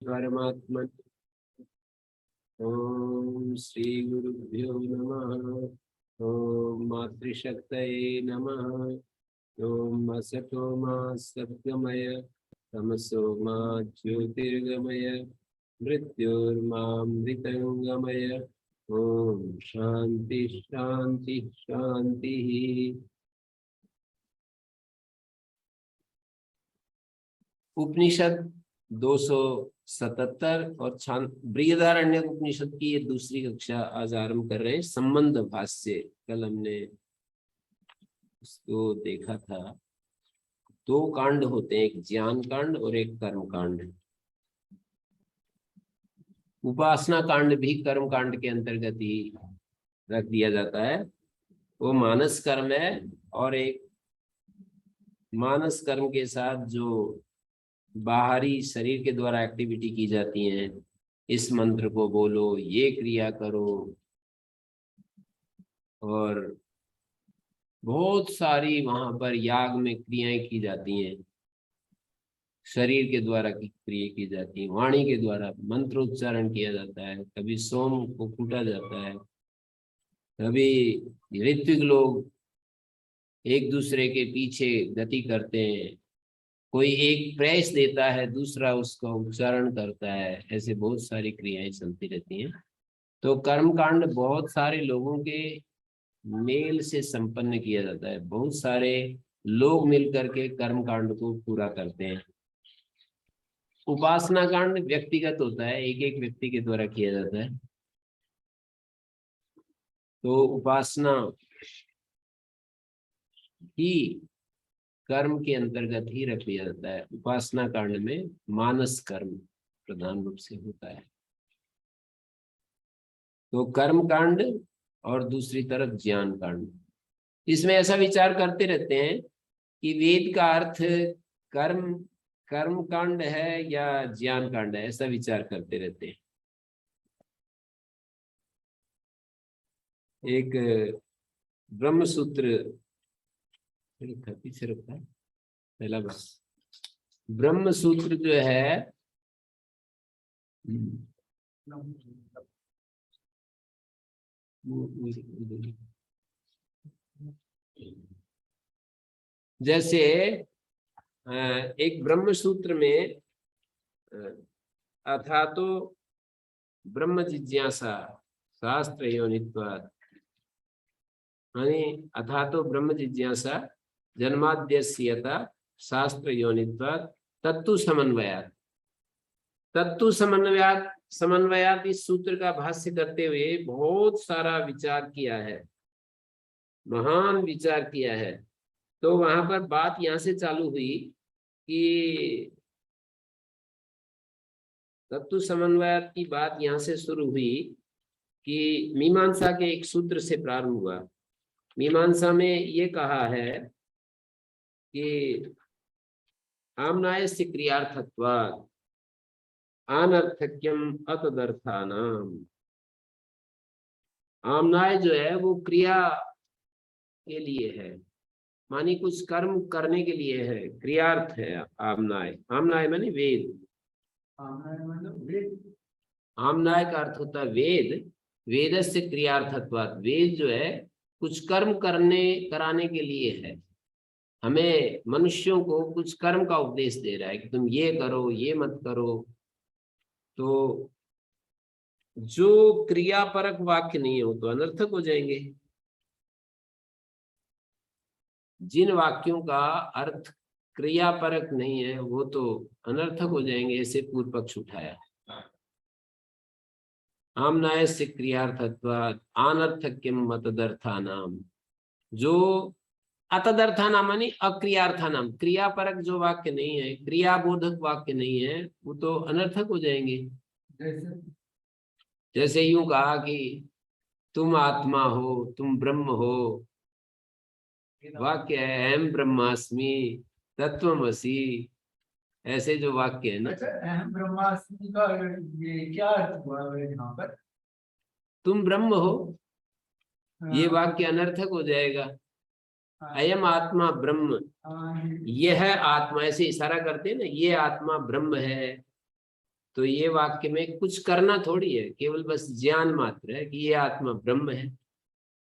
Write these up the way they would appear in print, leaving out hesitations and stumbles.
परमात्मन्। ओम श्री गुरुभ्यो नमः। ओम मातृशक्तये नमः। ओम असतो मा सद्गमय तमसो मा ज्योतिर्गमय मृत्योर्मामृतंगमय। ओम शांति शांति शांति। उपनिषद 277 और बृहदारण्यक उपनिषद की ये दूसरी कक्षा आज आरंभ कर रहे हैं। संबंध भाष्य, कल हमने उसको देखा था। 2 कांड होते हैं, एक ज्ञान कांड और एक कर्म कांड। उपासना कांड भी कर्म कांड के अंतर्गत ही रख दिया जाता है। वो मानस कर्म है, और एक मानस कर्म के साथ जो बाहरी शरीर के द्वारा एक्टिविटी की जाती हैं, इस मंत्र को बोलो, ये क्रिया करो, और बहुत सारी वहां पर याग में क्रियाएं की जाती हैं, शरीर के द्वारा की क्रिया की जाती है, वाणी के द्वारा मंत्रोच्चारण किया जाता है, कभी सोम को कूटा जाता है, कभी ऋत्विक लोग एक दूसरे के पीछे गति करते हैं, कोई एक प्रेस देता है, दूसरा उसका उच्चारण करता है, ऐसे बहुत सारी क्रियाएं चलती रहती हैं। तो कर्म कांड बहुत सारे लोगों के मेल से संपन्न किया जाता है, बहुत सारे लोग मिलकर के कर्म कांड को पूरा करते हैं। उपासना कांड व्यक्तिगत होता है, एक एक व्यक्ति के द्वारा किया जाता है। तो उपासना ही कर्म के अंतर्गत ही रख लिया जाता है। उपासना कांड में मानस कर्म प्रधान रूप से होता है। तो कर्म कांड और दूसरी तरफ ज्ञान कांड। इसमें ऐसा विचार करते रहते हैं कि वेद का अर्थ कर्म कर्म कांड है या ज्ञान कांड है, ऐसा विचार करते रहते हैं। एक ब्रह्म सूत्र पीछे रखा है, पहला बस ब्रह्म सूत्र जो है, जैसे एक ब्रह्म सूत्र में अथा तो ब्रह्म जिज्ञासा शास्त्र योनित्वात्, अथा तो ब्रह्म जिज्ञासा जन्माद्यस्यता शास्त्र योनित्वात् तत्तु समन्वयात्। तत्तु समन्वयात् इस सूत्र का भाष्य करते हुए बहुत सारा विचार किया है, महान विचार किया है। तो वहां पर बात यहां से चालू हुई कि तत्तु समन्वयात् की बात यहां से शुरू हुई कि मीमांसा के एक सूत्र से प्रारंभ हुआ। मीमांसा में ये कहा है कि आमनायस्य क्रियार्थत्वात् अनर्थक्यम अतदर्थानाम। आमनाय जो है वो क्रिया के लिए है, मानी कुछ कर्म करने के लिए है, क्रियार्थ है आमनाय। आमनाय मानी वेद। आमनाय का अर्थ होता है वेद। वेदस्य क्रियार्थत्वात्, वेद जो है कुछ कर्म कराने के लिए है, हमें मनुष्यों को कुछ कर्म का उपदेश दे रहा है कि तुम ये करो, ये मत करो। तो जो क्रियापरक वाक्य नहीं हो तो अनर्थक हो जाएंगे। जिन वाक्यों का अर्थ क्रियापरक नहीं है वो तो अनर्थक हो जाएंगे, ऐसे पूर्व पक्ष उठाया। आमनायस्य क्रियार्थत्वात् अनर्थक्यम मतदर्थानाम। जो अतदर्थानाम यानी अक्रियार्थानाम, क्रियापरक जो वाक्य नहीं है, क्रियाबोधक वाक्य नहीं है, वो तो अनर्थक हो जाएंगे। जैसे यूं कहा कि तुम आत्मा हो, तुम ब्रह्म हो, वाक्य है अहम ब्रह्मास्मि तत्वमसि, ऐसे जो वाक्य है ना। अहम ब्रह्मास्मि का ये क्या अर्थ हुआ यहाँ पर? तुम ब्रह्म हो, ये वाक्य अनर्थक हो जाएगा। अयम आत्मा ब्रह्म, यह आत्मा, ऐसे इशारा करते हैं ना, ये आत्मा ब्रह्म है, तो ये वाक्य में कुछ करना थोड़ी है, केवल बस ज्ञान मात्र है कि ये आत्मा ब्रह्म है।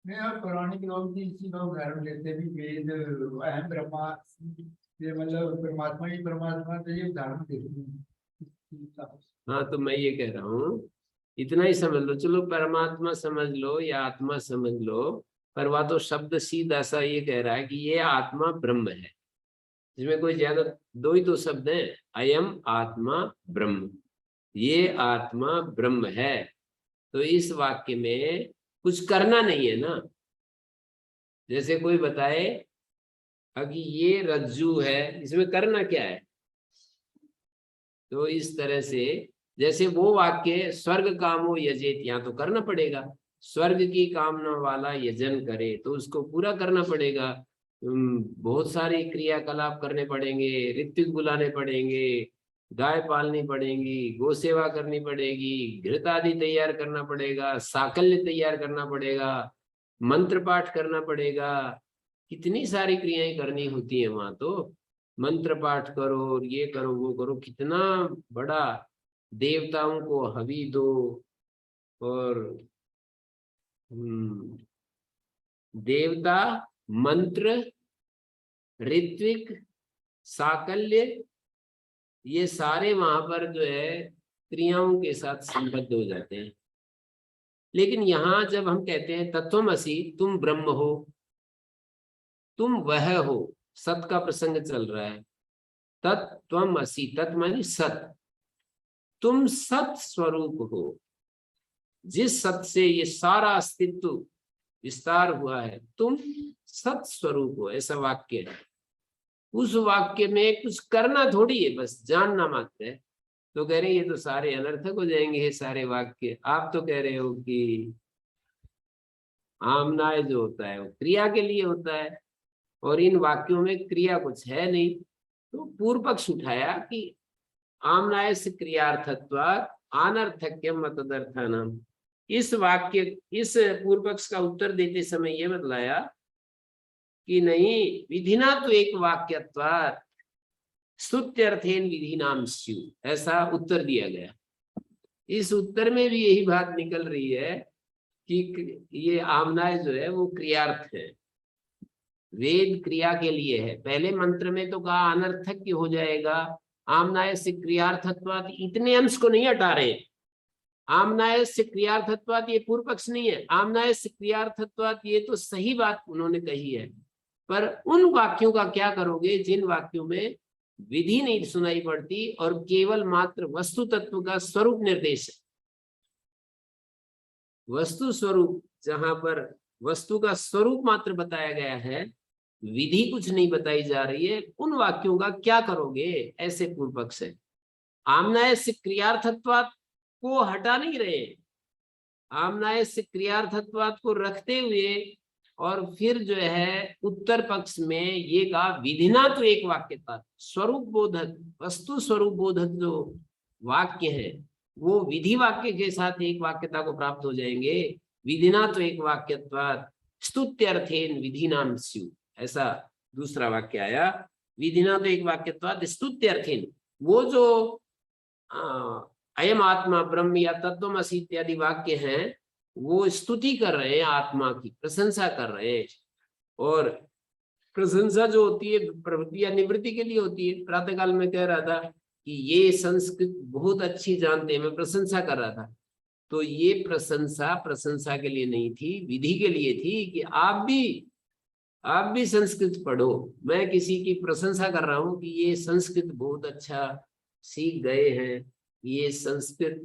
नहीं, और पौराणिक लोग भी इसी का उदाहरण लेते भी, वेद अहम ब्रह्मा, ये मतलब परमात्मा ही परमात्मा, तो ये उदाहरण देते हैं। हाँ, तो मैं ये कह रहा हूँ, इतना ही समझ लो, चलो परमात्मा समझ लो या आत्मा समझ लो, पर वह तो शब्द सीधा सा ये कह रहा है कि ये आत्मा ब्रह्म है। इसमें कोई ज्यादा, दो ही तो शब्द हैं, अयम आत्मा ब्रह्म, ये आत्मा ब्रह्म है। तो इस वाक्य में कुछ करना नहीं है ना। जैसे कोई बताए कि ये रज्जू है, इसमें करना क्या है। तो इस तरह से, जैसे वो वाक्य स्वर्ग कामो यजेत, यहाँ तो करना पड़ेगा, स्वर्ग की कामना वाला यजन करे तो उसको पूरा करना पड़ेगा। बहुत सारे क्रियाकलाप करने पड़ेंगे, ऋत्विक बुलाने पड़ेंगे, गाय पालनी पड़ेगी, गौ सेवा करनी पड़ेगी, घृत आदि तैयार करना पड़ेगा, साकल्य तैयार करना पड़ेगा, मंत्र पाठ करना पड़ेगा, कितनी सारी क्रियाएं करनी होती है वहां तो। मंत्र पाठ करो और ये करो वो करो, कितना बड़ा, देवताओं को हवि दो, और देवता, मंत्र, ऋत्विक, साकल्य, ये सारे वहां पर जो है क्रियाओं के साथ संबद्ध हो जाते हैं। लेकिन यहाँ जब हम कहते हैं तत्वमसि, तुम ब्रह्म हो, तुम वह हो, सत का प्रसंग चल रहा है, तत्वमसि, तत् मानी सत, तुम सत स्वरूप हो, जिस सत से ये सारा अस्तित्व विस्तार हुआ है, तुम सत स्वरूप हो, ऐसा वाक्य है। उस वाक्य में कुछ करना थोड़ी है, बस जानना मात्र है। तो कह रहे ये तो सारे अनर्थक हो जाएंगे ये सारे वाक्य। आप तो कह रहे हो कि आमनाय जो होता है वो क्रिया के लिए होता है, और इन वाक्यों में क्रिया कुछ है नहीं। तो पूर्व पक्ष उठाया कि आमनाय से क्रियार्थत्वात् अनर्थक्यम मतदर्थानाम। इस वाक्य, इस पूर्व पक्ष का उत्तर देते समय यह बतलाया कि नहीं, विधिना तो एक वाक्यत्वात् स्तुत्यर्थेन विधिनाम स्यु, ऐसा उत्तर दिया गया। इस उत्तर में भी यही बात निकल रही है कि ये आमनाय जो है वो क्रियार्थ है, वेद क्रिया के लिए है। पहले मंत्र में तो कहा अनर्थक हो जाएगा, आमनाय से क्रियार्थत्वात्, इतने अंश को नहीं हटा रहे। आमनाय से क्रियार्थत्वात् ये पूर्व पक्ष नहीं है, आमनाय से क्रियार्थत्वात् ये तो सही बात उन्होंने कही है। पर उन वाक्यों का क्या करोगे जिन वाक्यों में विधि नहीं सुनाई पड़ती और केवल मात्र वस्तु तत्व का स्वरूप निर्देश है। वस्तु स्वरूप, जहां पर वस्तु का स्वरूप मात्र बताया गया है, विधि कुछ नहीं बताई जा रही है, उन वाक्यों का क्या करोगे, ऐसे पूर्व पक्ष है। आमनाय से क्रियार्थत्वात् को हटा नहीं रहे, आमनाय से क्रियार्थत्वात् को रखते हुए, और फिर जो है उत्तर पक्ष में ये कहा विधिना तो एक वाक्य था, स्वरूप बोधक, वस्तु स्वरूप बोधक जो वाक्य है वो विधि वाक्य के साथ एक वाक्यता को प्राप्त हो जाएंगे। विधिना तो एक वाक्यत्वात् स्तुत्यर्थेन विधिनाम स्यु, ऐसा दूसरा वाक्य आया। विधिना तो एक वाक्यत्वात् स्तुत्यर्थेन, वो जो अयम आत्मा ब्रह्म या तत्वमसि इत्यादि वाक्य हैं, वो स्तुति कर रहे हैं, आत्मा की प्रशंसा कर रहे हैं। और प्रशंसा जो होती है प्रवृत्ति या निवृत्ति के लिए होती है। प्रातःकाल में कह रहा था कि ये संस्कृत बहुत अच्छी जानते हैं, मैं प्रशंसा कर रहा था। तो ये प्रशंसा के लिए नहीं थी, विधि के लिए थी कि आप भी संस्कृत पढ़ो। मैं किसी की प्रशंसा कर रहा हूँ कि ये संस्कृत बहुत अच्छा सीख गए हैं, ये संस्कृत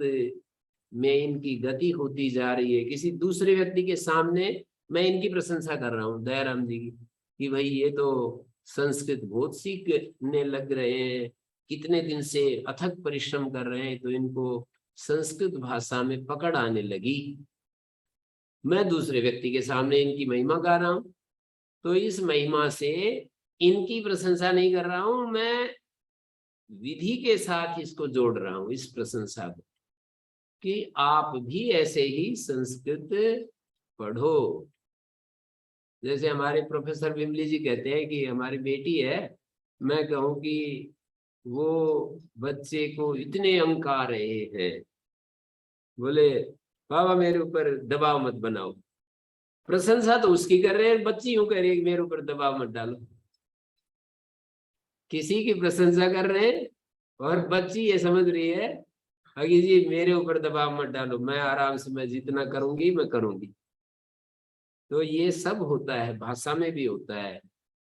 में इनकी गति होती जा रही है। किसी दूसरे व्यक्ति के सामने मैं इनकी प्रशंसा कर रहा हूँ, दयाराम जी की, कि भाई ये तो संस्कृत बहुत सीखने लग रहे हैं, कितने दिन से अथक परिश्रम कर रहे हैं, तो इनको संस्कृत भाषा में पकड़ आने लगी। मैं दूसरे व्यक्ति के सामने इनकी महिमा गा रहा हूँ, तो इस महिमा से इनकी प्रशंसा नहीं कर रहा हूं, मैं विधि के साथ इसको जोड़ रहा हूं, इस प्रशंसा को, कि आप भी ऐसे ही संस्कृत पढ़ो। जैसे हमारे प्रोफेसर विमली जी कहते हैं कि हमारी बेटी है, मैं कहूँ कि वो बच्चे को इतने अंक आ रहे हैं, बोले बाबा मेरे ऊपर दबाव मत बनाओ। प्रशंसा तो उसकी कर रहे हैं, बच्ची यूं कह रही है मेरे ऊपर दबाव मत डालो। किसी की प्रशंसा कर रहे हैं और बच्ची ये समझ रही है अगी जी मेरे ऊपर दबाव मत डालो, मैं आराम से, मैं जितना करूंगी मैं करूंगी। तो ये सब होता है, भाषा में भी होता है।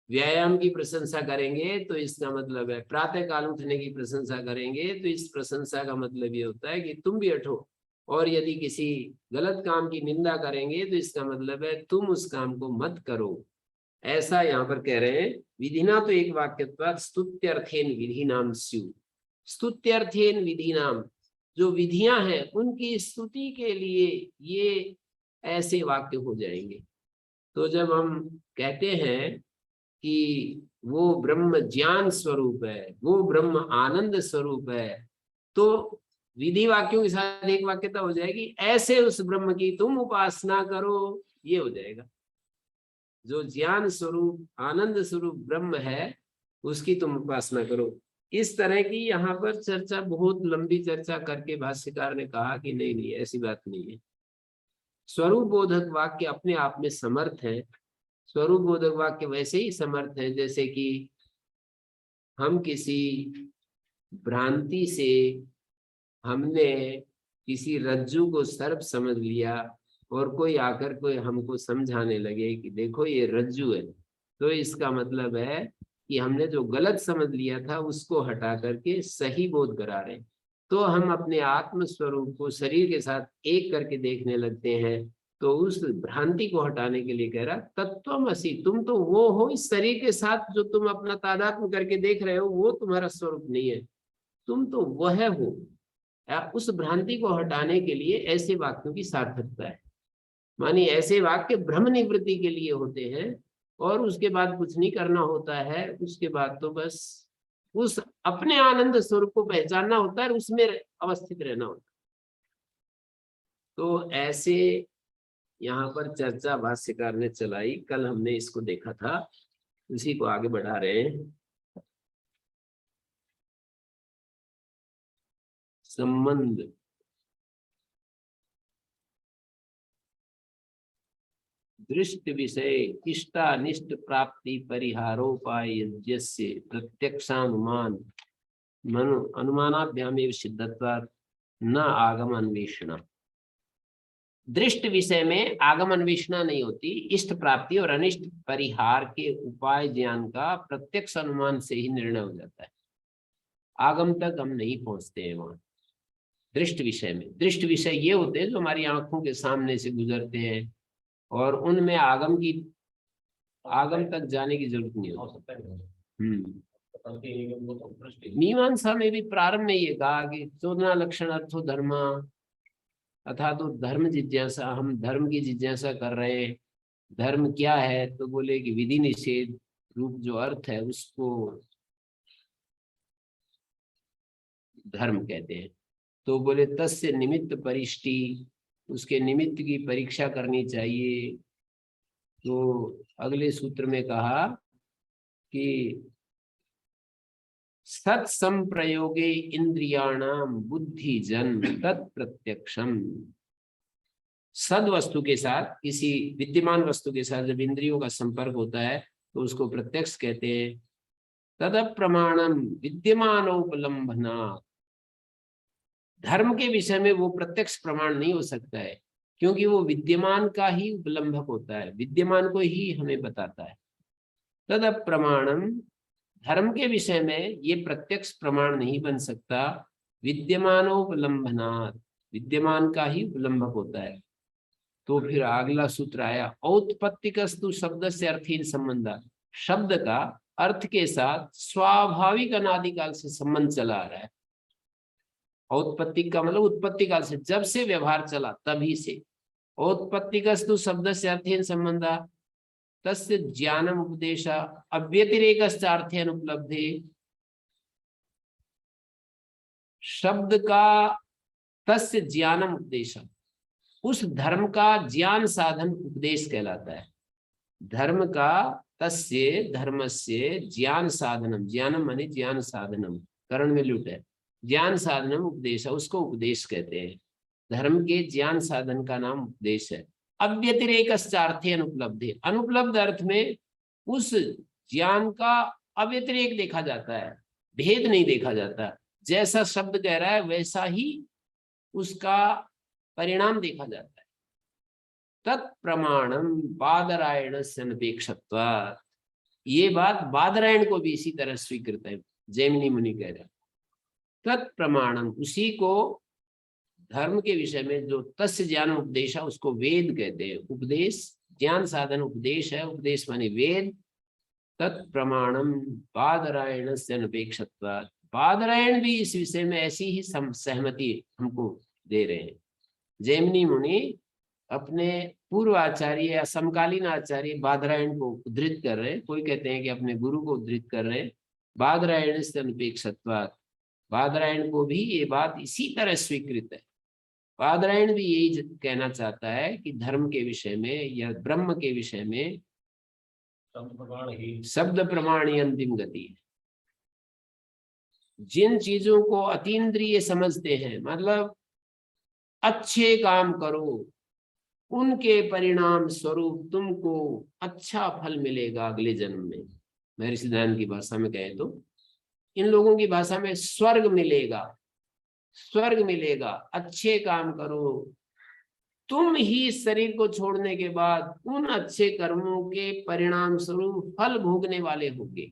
व्यायाम की प्रशंसा करेंगे तो इसका मतलब है, प्रातः काल उठने की प्रशंसा करेंगे तो इस प्रशंसा का मतलब ये होता है कि तुम भी उठो। और यदि किसी गलत काम की निंदा करेंगे तो इसका मतलब है तुम उस काम को मत करो। ऐसा यहाँ पर कह रहे हैं। विधिना तो एक वाक्य, स्तुत्यर्थेन विधि नाम स्यु। स्तुत्यर्थेन विधि नाम, जो विधियां हैं उनकी स्तुति के लिए ये ऐसे वाक्य हो जाएंगे। तो जब हम कहते हैं कि वो ब्रह्म ज्ञान स्वरूप है, वो ब्रह्म आनंद स्वरूप है, तो विधि वाक्यों के साथ एक वाक्यता हो जाएगी, ऐसे उस ब्रह्म की तुम उपासना करो, ये हो जाएगा। जो ज्ञान स्वरूप आनंद स्वरूप ब्रह्म है उसकी तुम उपासना करो। इस तरह की यहाँ पर चर्चा, बहुत लंबी चर्चा करके भाष्यकार ने कहा कि नहीं नहीं ऐसी बात नहीं है। स्वरूप बोधक वाक्य अपने आप में समर्थ है। स्वरूप बोधक वाक्य वैसे ही समर्थ है जैसे कि हम किसी भ्रांति से हमने किसी रज्जू को सर्प समझ लिया और कोई आकर कोई हमको समझाने लगे कि देखो ये रज्जू है, तो इसका मतलब है कि हमने जो गलत समझ लिया था उसको हटा करके सही बोध करा रहे हैं। तो हम अपने आत्म स्वरूप को शरीर के साथ एक करके देखने लगते हैं। तो उस भ्रांति को हटाने के लिए कह रहा तत्वमसि, तुम तो वो हो, इस शरीर के साथ जो तुम अपना तादात्म्य करके देख रहे हो वो तुम्हारा स्वरूप नहीं है, तुम तो वह हो। उस भ्रांति को हटाने के लिए ऐसे वाक्यों की सार्थकता है। मानी ऐसे वाक्य ब्रह्म निवृत्ति के लिए होते हैं और उसके बाद कुछ नहीं करना होता है। उसके बाद तो बस उस अपने आनंद स्वरूप को पहचानना होता है, उसमें अवस्थित रहना होता है। तो ऐसे यहाँ पर चर्चा भाष्यकार ने चलाई, कल हमने इसको देखा था, उसी को आगे बढ़ा रहे हैं। संबंध दृष्ट विषय इष्टानिष्ट प्राप्ति परिहारोपाय प्रत्यक्षानुमान मनु अनुमानाभ्यामेव सिद्धत्वात् न आगम अन्वेषण। दृष्ट विषय में आगम अन्वेषणा नहीं होती, इष्ट प्राप्ति और अनिष्ट परिहार के उपाय ज्ञान का प्रत्यक्ष अनुमान से ही निर्णय हो जाता है। आगम तक हम नहीं पहुंचते हैं वहां। दृष्ट विषय में, दृष्ट विषय ये होते हैं जो हमारी आंखों के सामने से गुजरते हैं और उनमें आगम तक जाने की जरूरत नहीं होती। मीमांसा में भी प्रारंभ में ये कहा कि 14 लक्षण अर्थो धर्म, अर्थात तो धर्म जिज्ञासा, हम धर्म की जिज्ञासा कर रहे हैं। धर्म क्या है? तो बोले कि विधि निषेध रूप जो अर्थ है उसको धर्म कहते हैं। तो बोले तस्य निमित्त परिष्टि, उसके निमित्त की परीक्षा करनी चाहिए। तो अगले सूत्र में कहा कि सत्संप्रयोगे इंद्रियाणाम बुद्धि जन तत्प्रत्यक्षम। सद वस्तु के साथ, किसी विद्यमान वस्तु के साथ जब इंद्रियों का संपर्क होता है तो उसको प्रत्यक्ष कहते हैं। तद प्रमाणम विद्यमानोपलम्भना, धर्म के विषय में वो प्रत्यक्ष प्रमाण नहीं हो सकता है क्योंकि वो विद्यमान का ही उपलम्भक होता है, विद्यमान को ही हमें बताता है। तद प्रमाणम, धर्म के विषय में ये प्रत्यक्ष प्रमाण नहीं बन सकता। विद्यमानोपलम्भनात्, विद्यमान का ही उपलम्भक होता है। तो फिर अगला सूत्र आया औत्पत्तिकस्तु शब्द से अर्थहीन संबंध, शब्द का अर्थ के साथ स्वाभाविक अनादिकाल से संबंध चला आ रहा है। औत्पत्ति का मतलब उत्पत्ति काल से, जब से व्यवहार चला तभी से। औत्पत्तिकस्तु शब्द से अर्थहीन संबंध तस्य ज्ञानम उपदेश अव्यतिरेकश्च अर्थेन उपलब्धि। शब्द का तस्य ज्ञानम उपदेश, उस धर्म का ज्ञान साधन उपदेश कहलाता है। धर्म का तस्य धर्मस्य ज्ञान साधनम, ज्ञानम माने ज्ञान साधनम करण में लुट है। ज्ञान साधनम उपदेश, उसको उपदेश कहते हैं। धर्म के ज्ञान साधन का नाम उपदेश है। अव्यतिरेकश्चार्थे अनुपलब्धि, अनुपलब्ध अर्थ में उस ज्ञान का अव्यतिरेक देखा जाता है, भेद नहीं देखा जाता। जैसा शब्द कह रहा है वैसा ही उसका परिणाम देखा जाता है। तत्प्रमाणम बादरायण से अनपेक्षत्वात्, ये बात बादरायण को भी इसी तरह स्वीकृत है। जैमिनी मुनि कह रहे हैं तत्प्रमाणम, उसी को धर्म के विषय में जो तस्य ज्ञान उपदेश है उसको वेद कहते हैं। उपदेश ज्ञान साधन उपदेश है, उपदेश माने वेद। तत्प्रमाणम बादरायण से अनपेक्षत्वात्, बादरायण भी इस विषय में ऐसी ही सहमति हमको दे रहे हैं। जैमिनी मुनि अपने पूर्व आचार्य या समकालीन आचार्य बादरायण को उद्धृत कर रहे हैं। कोई कहते हैं कि अपने गुरु को उद्धृत कर रहे हैं। बादरायण से अनपेक्षत्वात्, बादरायण को भी ये बात इसी तरह स्वीकृत है। बादरायण भी यही कहना चाहता है कि धर्म के विषय में या ब्रह्म के विषय में शब्द प्रमाण ही अंतिम गति है। जिन चीजों को अतीन्द्रिय समझते हैं, मतलब अच्छे काम करो, उनके परिणाम स्वरूप तुमको अच्छा फल मिलेगा अगले जन्म में। महर्षि दयानंद की भाषा में कहें तो, इन लोगों की भाषा में स्वर्ग मिलेगा, स्वर्ग मिलेगा। अच्छे काम करो, तुम ही शरीर को छोड़ने के बाद उन अच्छे कर्मों के परिणाम स्वरूप फल भोगने वाले होंगे।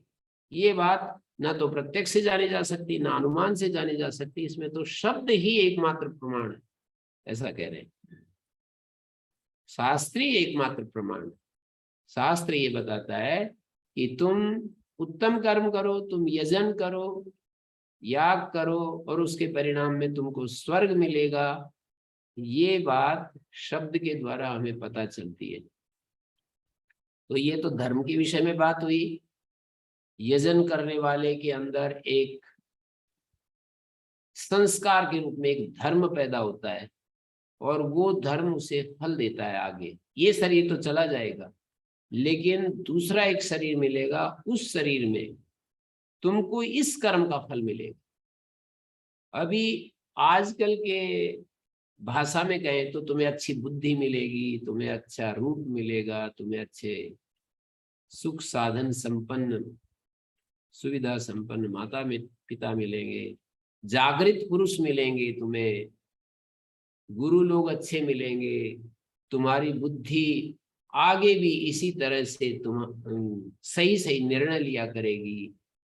ये बात ना तो प्रत्यक्ष से जानी जा सकती, ना अनुमान से जानी जा सकती। इसमें तो शब्द ही एकमात्र प्रमाण है, ऐसा कह रहे हैं। शास्त्रीय एकमात्र प्रमाण। शास्त्र ये बताता है कि तुम उत्तम कर्म करो, तुम यजन करो, याग करो, और उसके परिणाम में तुमको स्वर्ग मिलेगा। ये बात शब्द के द्वारा हमें पता चलती है। तो ये तो धर्म के विषय में बात हुई। यजन करने वाले के अंदर एक संस्कार के रूप में एक धर्म पैदा होता है, और वो धर्म उसे फल देता है आगे। ये शरीर तो चला जाएगा, लेकिन दूसरा एक शरीर मिलेगा, उस शरीर में तुमको इस कर्म का फल मिलेगा। अभी आजकल के भाषा में कहें तो तुम्हें अच्छी बुद्धि मिलेगी, तुम्हें अच्छा रूप मिलेगा, तुम्हें अच्छे सुख साधन संपन्न, सुविधा संपन्न माता में पिता मिलेंगे, जागृत पुरुष मिलेंगे, तुम्हें गुरु लोग अच्छे मिलेंगे, तुम्हारी बुद्धि आगे भी इसी तरह से तुम सही सही निर्णय लिया करेगी।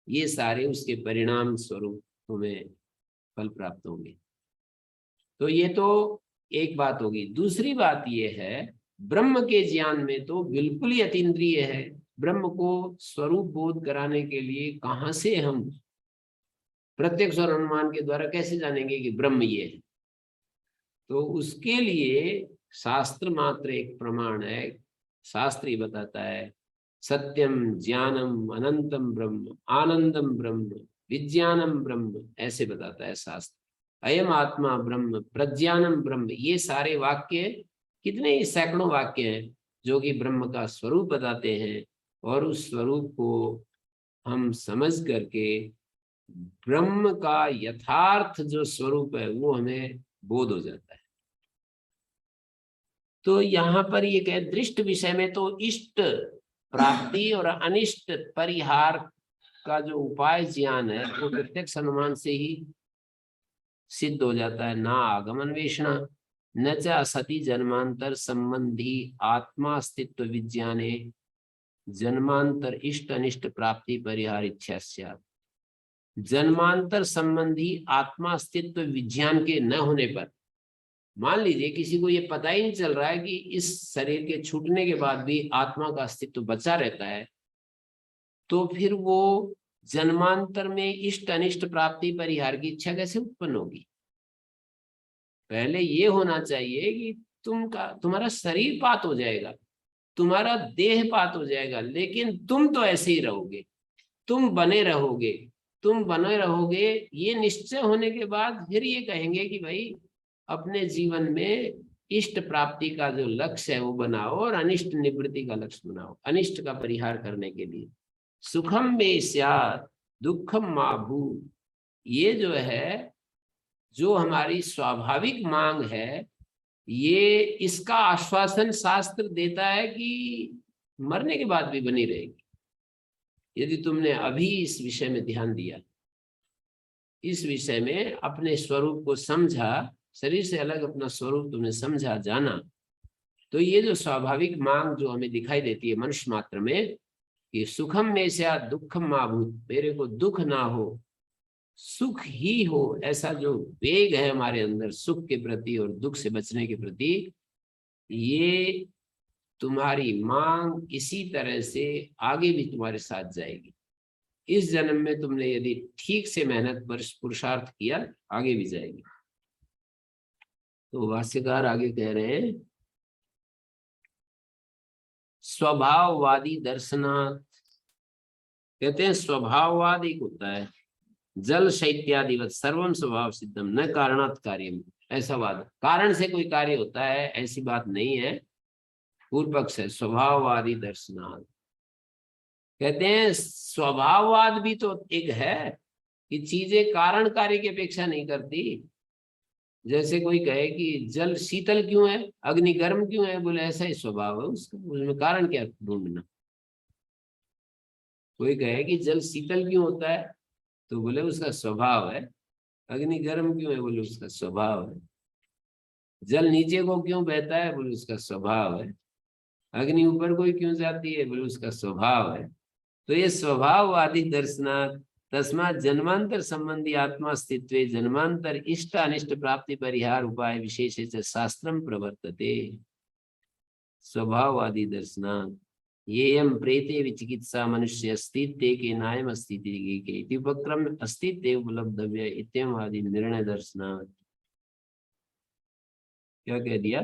ये सारे उसके परिणाम स्वरूप तुम्हें फल प्राप्त होंगे। तो ये तो एक बात होगी। दूसरी बात ये है, ब्रह्म के ज्ञान में तो बिल्कुल ही अतीन्द्रिय है। ब्रह्म को स्वरूप बोध कराने के लिए कहाँ से हम प्रत्यक्ष और अनुमान के द्वारा कैसे जानेंगे कि ब्रह्म ये है? तो उसके लिए शास्त्र मात्र एक प्रमाण है। शास्त्र ही बताता है सत्यम ज्ञानम अनंतम ब्रह्म आनंदम ब्रह्म विज्ञानम ब्रह्म, ऐसे बताता है शास्त्र। अयम आत्मा ब्रह्म प्रज्ञानम ब्रह्म, ये सारे वाक्य, कितने ही सैकड़ों वाक्य हैं जो कि ब्रह्म का स्वरूप बताते हैं। और उस स्वरूप को हम समझ करके ब्रह्म का यथार्थ जो स्वरूप है वो हमें बोध हो जाता है। तो यहाँ पर ये कहे दृष्ट विषय में तो इष्ट प्राप्ति और अनिष्ट परिहार का जो उपाय ज्ञान है वो प्रत्यक्ष अनुमान से ही सिद्ध हो जाता है। ना आगमन्वेषणा न च असति जन्मांतर संबंधी आत्मा अस्तित्व विज्ञाने जन्मांतर इष्ट अनिष्ट प्राप्ति परिहार इच्छा स्यात्। जन्मांतर संबंधी आत्मा अस्तित्व विज्ञान के न होने पर, मान लीजिए किसी को ये पता ही नहीं चल रहा है कि इस शरीर के छूटने के बाद भी आत्मा का अस्तित्व बचा रहता है, तो फिर वो जन्मांतर में इष्ट अनिष्ट प्राप्ति परिहार की इच्छा कैसे उत्पन्न होगी? पहले ये होना चाहिए कि तुम्हारा शरीर पात हो जाएगा, तुम्हारा देह पात हो जाएगा, लेकिन तुम तो ऐसे ही रहोगे, तुम बने रहोगे, तुम बने रहोगे। ये निश्चय होने के बाद फिर ये कहेंगे कि भाई अपने जीवन में इष्ट प्राप्ति का जो लक्ष्य है वो बनाओ और अनिष्ट निवृत्ति का लक्ष्य बनाओ, अनिष्ट का परिहार करने के लिए। सुखम में स्यात् दुखम मा भूत्, ये जो है, जो हमारी स्वाभाविक मांग है, ये इसका आश्वासन शास्त्र देता है कि मरने के बाद भी बनी रहेगी। यदि तुमने अभी इस विषय में ध्यान दिया, इस विषय में अपने स्वरूप को समझा, शरीर से अलग अपना स्वरूप तुमने समझा, जाना, तो ये जो स्वाभाविक मांग जो हमें दिखाई देती है मनुष्य मात्र में कि सुखम में से दुखम माभूत, मेरे को दुख ना हो, सुख ही हो, ऐसा जो वेग है हमारे अंदर सुख के प्रति और दुख से बचने के प्रति, ये तुम्हारी मांग इसी तरह से आगे भी तुम्हारे साथ जाएगी। इस जन्म में तुमने यदि ठीक से मेहनत पुरुषार्थ किया, आगे भी जाएगी। तो भाष्यकार आगे कह रहे हैं, स्वभाववादी दर्शनार्थ, कहते हैं स्वभाववाद एक होता है, जल शैत्यादिवत सर्वम स्वभाव सिद्धम न कारणात् कार्यम, ऐसा वाद, कारण से कोई कार्य होता है ऐसी बात नहीं है, पूर्व पक्ष है। स्वभाववादी दर्शनार्थ कहते हैं स्वभाववाद भी तो एक है कि चीजें कारण कार्य की अपेक्षा नहीं करती। जैसे कोई कहे कि जल शीतल क्यों है, अग्नि गर्म क्यों है, बोले ऐसा ही स्वभाव है उसका, उसमें कारण क्या ढूंढना। कोई कहे कि जल शीतल क्यों होता है, तो बोले उसका स्वभाव है। अग्नि गर्म क्यों है, बोले उसका स्वभाव है। जल नीचे को क्यों बहता है, बोले उसका स्वभाव है। अग्नि ऊपर को क्यों जाती है, बोले उसका स्वभाव है। तो ये स्वभाववादी दर्शनार्थ तस्मात् जन्मांतर संबंधी आत्मा अस्तित्व जन्मांतर इष्ट अनिष्ट प्राप्ति परिहार उपाय विशेष शास्त्रम प्रवर्तते। स्वभाववादी दर्शनार्थ येयम प्रेते विचिकित्सा मनुष्य अस्तित्व के नायम अस्तित्व के उपक्रम अस्तित्व उपलब्धव्य इत्यवादी निर्णय दर्शनार्थ। क्या कह दिया,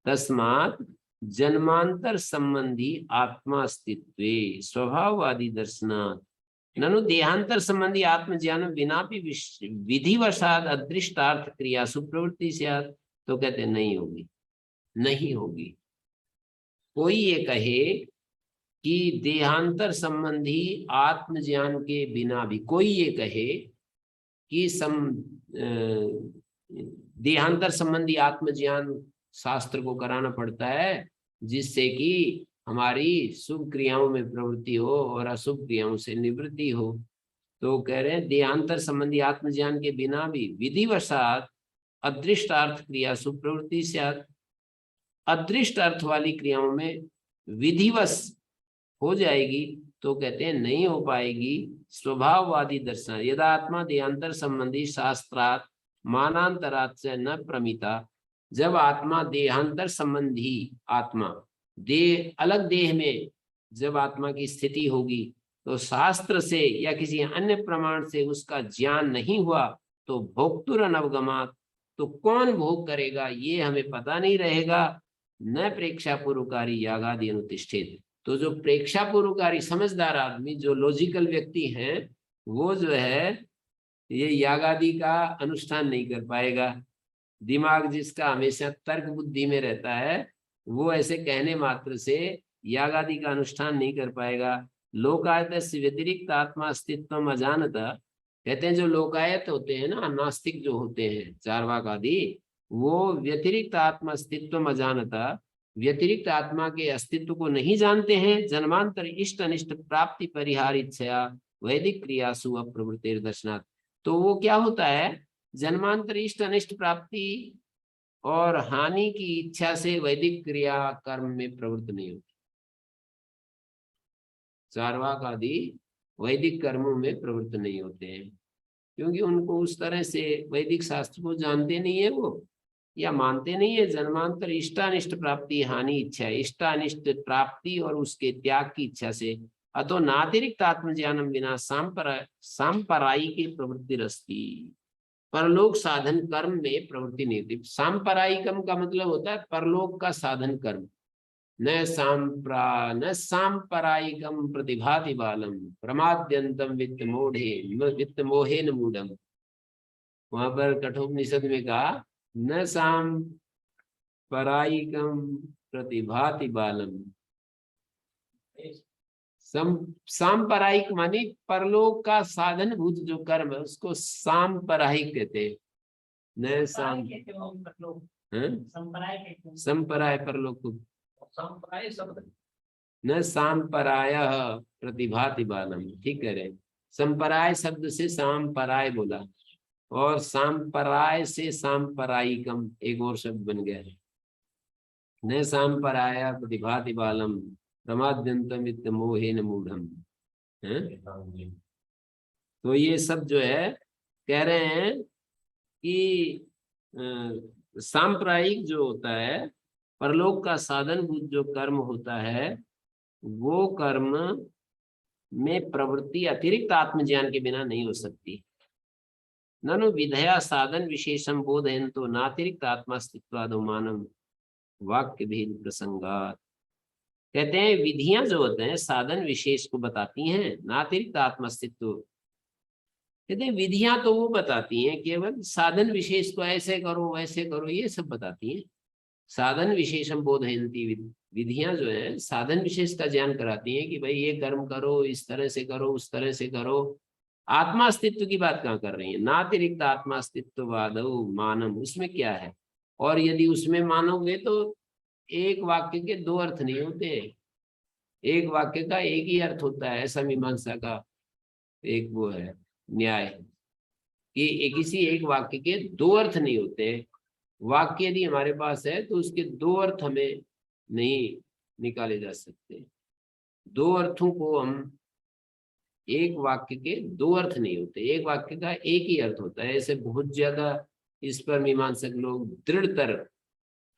तस्मात् जन्मांतर संबंधी आत्मा अस्तित्व स्वभाववादी दर्शनात् ननु देहांतर संबंधी आत्मज्ञान बिना भी विधिवशात अदृष्टार्थ क्रिया सुप्रवृत्ति से, तो कहते नहीं होगी, नहीं होगी। कोई ये कहे कि देहांतर संबंधी आत्मज्ञान के बिना भी, कोई ये कहे कि देहांतर संबंधी आत्मज्ञान शास्त्र को कराना पड़ता है जिससे कि हमारी शुभ क्रियाओं में प्रवृत्ति हो और अशुभ क्रियाओं से निवृत्ति हो, तो कह रहे हैं देहांतर संबंधी आत्मज्ञान के बिना भी विधिवशात अदृष्ट अर्थ क्रिया सुप्रवृत्ति से, अदृष्ट अर्थ वाली क्रियाओं में विधिवश हो जाएगी, तो कहते हैं नहीं हो पाएगी। स्वभाववादी दर्शन यदा आत्मा देहांतर संबंधी शास्त्रात् मानांतरात् से न प्रमिता, जब आत्मा देहांतर संबंधी आत्मा देह अलग देह में जब आत्मा की स्थिति होगी तो शास्त्र से या किसी अन्य प्रमाण से उसका ज्ञान नहीं हुआ तो भोक्तुर अनवगमात, तो कौन भोग करेगा ये हमें पता नहीं रहेगा। न प्रेक्षा पूर्वकारी यागादि अनुतिष्ठित, तो जो प्रेक्षा पूर्वकारी समझदार आदमी जो लॉजिकल व्यक्ति हैं वो जो है ये यागादि का अनुष्ठान नहीं कर पाएगा। दिमाग जिसका हमेशा तर्क बुद्धि में रहता है वो ऐसे कहने मात्र से यागादि का अनुष्ठान नहीं कर पाएगा। लोकायत से व्यतिरिक्त आत्मा अस्तित्व अजानता, कहते हैं जो लोकायत होते हैं ना, नास्तिक जो होते हैं चार्वाक आदि, वो व्यतिरिक्त आत्मा अस्तित्व अजानता, व्यतिरिक्त आत्मा के अस्तित्व को नहीं जानते हैं। जन्मांतर इष्ट अनिष्ट प्राप्ति परिहार इच्छा वैदिक क्रियासु अप्रवृत्ति दर्शनात्, तो वो क्या होता है, जन्मांतर इष्ट अनिष्ट प्राप्ति और हानि की इच्छा से वैदिक क्रिया कर्म में प्रवृत्त नहीं होती। चार्वाक आदि वैदिक कर्मों में प्रवृत्त नहीं होते हैं क्योंकि उनको उस तरह से वैदिक शास्त्र को जानते नहीं है वो, या मानते नहीं है। जन्मांतर इष्टानिष्ट प्राप्ति हानि इच्छा, इष्टानिष्ट प्राप्ति और उसके त्याग की इच्छा से, अतो नातिरिक्त आत्मज्ञानम बिना सांपरायिकी प्रवृत्ति रस्ती, परलोक साधन कर्म में प्रवृत्ति नहीं होती। सांपरायिकम का मतलब होता है परलोक का साधन कर्म। न सांपरायिकम प्रतिभाति बालम प्रमाद्यंतम वित्त मोहे न मूढ़म, वहां पर कठोपनिषद में कहा न सांपरायिकम प्रतिभाति बालम, सांपरायिक माने परलोक का साधन भूत जो कर्म है उसको सांपरायिक कहते हैं। न साम संपराय परलोक को न सांपराय प्रतिभाति बालम, ठीक कह रहे। संपराय शब्द से सांपराय बोला और सांपराय से सांपरायिकम एक और शब्द बन गया है। न सांपराय प्रतिभाति बालम प्रमाद्यंतम इत्त मोहेन मूढ़म है। तो ये सब जो है कह रहे हैं कि सांप्रदायिक जो होता है परलोक का साधन जो कर्म होता है वो कर्म में प्रवृत्ति अतिरिक्त आत्मज्ञान के बिना नहीं हो सकती। ननु विधया साधन विशेषम बोधयन तो नातिरिक्त आत्मास्तित्वादो मानव वाक्य भेद प्रसंगात। कहते हैं विधियां जो होते हैं साधन विशेष को बताती हैं, नातिरिक्त आत्मास्तित्व। कहते हैं विधियां तो वो बताती हैं केवल साधन विशेष को ऐसे करो वैसे करो ये सब बताती हैं। साधन विशेषम बोधयंती, विधियां जो है साधन विशेष का ज्ञान कराती हैं कि भाई ये कर्म करो, इस तरह से करो, उस तरह से करो। आत्मा अस्तित्व की बात कहाँ कर रही है? नातिरिक्त आत्मा अस्तित्ववादो मानम, उसमें क्या है? और यदि उसमें मानोगे तो एक वाक्य के दो अर्थ नहीं होते, एक वाक्य का एक ही अर्थ होता है। ऐसा मीमांसा का एक वो है न्याय कि किसी एक वाक्य के दो अर्थ नहीं होते। वाक्य यदि हमारे पास है तो उसके दो अर्थ हमें नहीं निकाले जा सकते। दो अर्थों को हम, एक वाक्य के दो अर्थ नहीं होते, एक वाक्य का एक ही अर्थ होता है। ऐसे बहुत ज्यादा इस पर मीमांसक लोग दृढ़तर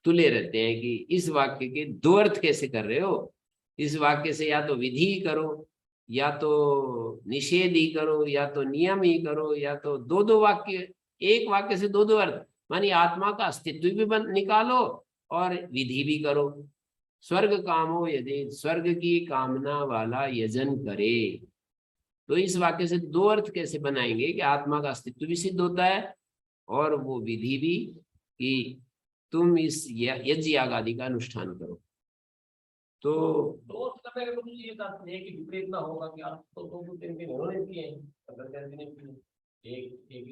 तुले रहते हैं कि इस वाक्य के दो अर्थ कैसे कर रहे हो? इस वाक्य से या तो विधि ही करो, या तो निषेध ही करो, या तो नियम ही करो, या तो दो दो वाक्य, एक वाक्य से दो दो अर्थ। मानी आत्मा का अस्तित्व भी निकालो और विधि भी करो। स्वर्ग कामो यदि, स्वर्ग की कामना वाला यजन करे, तो इस वाक्य से दो अर्थ कैसे बनाएंगे कि आत्मा का अस्तित्व भी सिद्ध होता है और वो विधि भी कि तुम इस यज्ञ याग आदि का अनुष्ठान करो। तो ये कि विपरीत ना होगा कि आप तो उन्होंने किए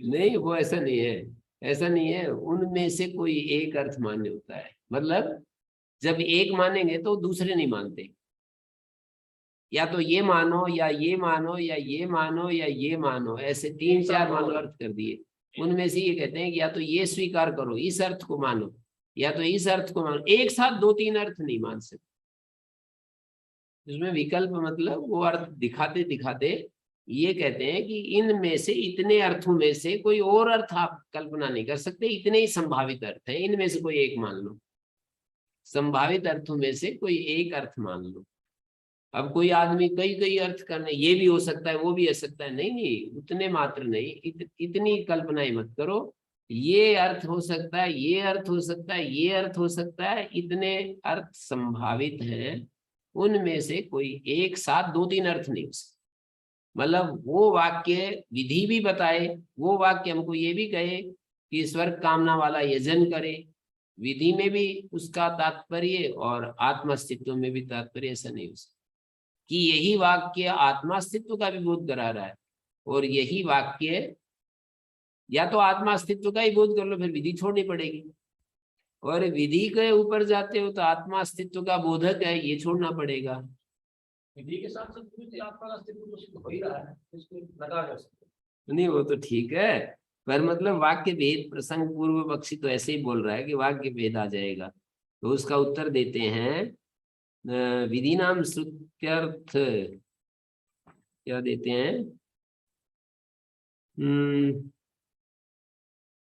नहीं, वो ऐसा नहीं है, ऐसा नहीं है। उनमें से कोई एक अर्थ मान्य होता है। मतलब जब एक मानेंगे तो दूसरे नहीं मानते। या तो ये मानो या ये मानो या ये मानो या ये मानो, ऐसे तीन चार मानो अर्थ कर दिए। उनमें से ये कहते हैं कि या तो ये स्वीकार करो, इस अर्थ को मानो, या तो इस अर्थ को मानो। एक साथ दो तीन अर्थ नहीं मान सकते। इसमें विकल्प मतलब वो अर्थ दिखाते दिखाते ये कहते हैं कि इनमें से, इतने अर्थों में से कोई और अर्थ आप कल्पना नहीं कर सकते, इतने ही संभावित अर्थ हैं, इनमें से कोई एक मान लो। संभावित अर्थों में से कोई एक अर्थ मान लो। अब कोई आदमी कई कई अर्थ करने, ये भी हो सकता है वो भी हो सकता है, नहीं नहीं, उतने मात्र नहीं, इतनी कल्पनाएं मत करो। ये अर्थ हो सकता है, ये अर्थ हो सकता है, ये अर्थ हो सकता है, इतने अर्थ संभावित हैं। उनमें से कोई एक साथ दो तीन अर्थ नहीं हो सकता। मतलब वो वाक्य विधि भी बताए, वो वाक्य हमको ये भी कहे कि स्वर्ग कामना वाला यजन करे, विधि में भी उसका तात्पर्य और आत्मास्तित्व में भी तात्पर्य, ऐसा नहीं हो सकता कि यही वाक्य आत्मास्तित्व का भी बोध करा रहा है और यही वाक्य, या तो आत्मास्तित्व का ही बोध कर लो, फिर विधि छोड़नी पड़ेगी, और विधि के ऊपर जाते हो तो आत्मास्तित्व का बोधक है ये छोड़ना पड़ेगा। विधि के साथ साथ आत्मा का अस्तित्व हो ही रहा है, इसको लगा जा सकते नहीं, वो तो ठीक है, पर मतलब वाक्य भेद प्रसंग पूर्व पक्षी तो ऐसे ही बोल रहा है कि वाक्य भेद आ जाएगा। तो उसका उत्तर देते हैं विधि नाम श्रुत्यर्थ, क्या देते हैं,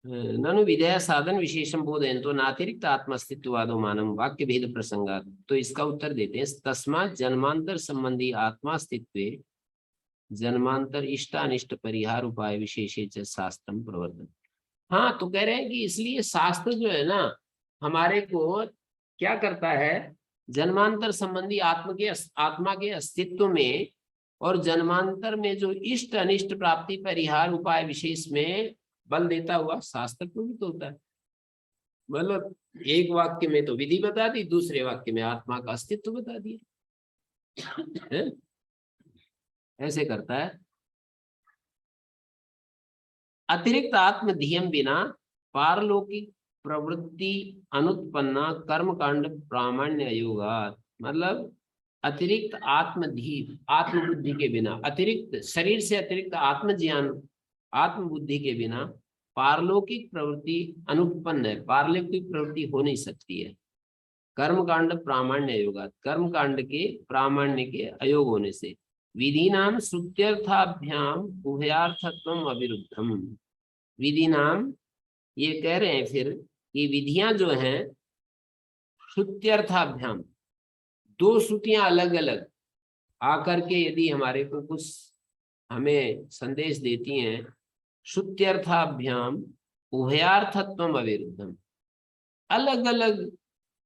ननु विधेय साधन विशेषम बोधयन्तो नातिरिक्त आत्मास्तित्ववादो मानम वाक्य भेद प्रसंगात। तो इसका उत्तर देते हैं तस्मात् जन्मांतर संबंधी आत्मास्तित्वे जन्मांतर इष्टानिष्ट परिहार उपाय विशेषे शास्त्रम प्रवर्तन। हाँ, तो कह रहे हैं कि इसलिए शास्त्र जो है ना हमारे को क्या करता है, जन्मांतर संबंधी आत्मा के अस्तित्व में और जन्मांतर में जो इष्ट अनिष्ट प्राप्ति परिहार उपाय विशेष में बल देता हुआ शास्त्र प्रवृत्त होता है। मतलब एक वाक्य में तो विधि बता दी, दूसरे वाक्य में आत्मा का अस्तित्व बता दिया है। ऐसे करता है। अतिरिक्त आत्मधियम बिना पारलौकिक प्रवृत्ति अनुत्पन्ना कर्म कांड प्रामाण्य अयोगात। मतलब अतिरिक्त आत्मधी आत्मबुद्धि के बिना, अतिरिक्त शरीर से अतिरिक्त आत्मज्ञान आत्मबुद्धि के बिना पारलौकिक प्रवृत्ति अनुत्पन्न है, पारलौकिक प्रवृत्ति हो नहीं सकती है। कर्म कांड प्रामाण्य अयोगात, कर्म कांड के प्रामाण्य के अयोग होने से। विधि नाम श्रुत्यर्थाभ्याम उभयार्थत्वम अविरुद्धम। विधि नाम, ये कह रहे हैं फिर कि विधियां जो हैं श्रुत्यर्थाभ्याम, दो श्रुतियां अलग अलग आकर के यदि हमारे को कुछ हमें संदेश देती हैं, श्रुत्यर्थाभ्याम उभयार्थत्वम अविरुद्धम, अलग अलग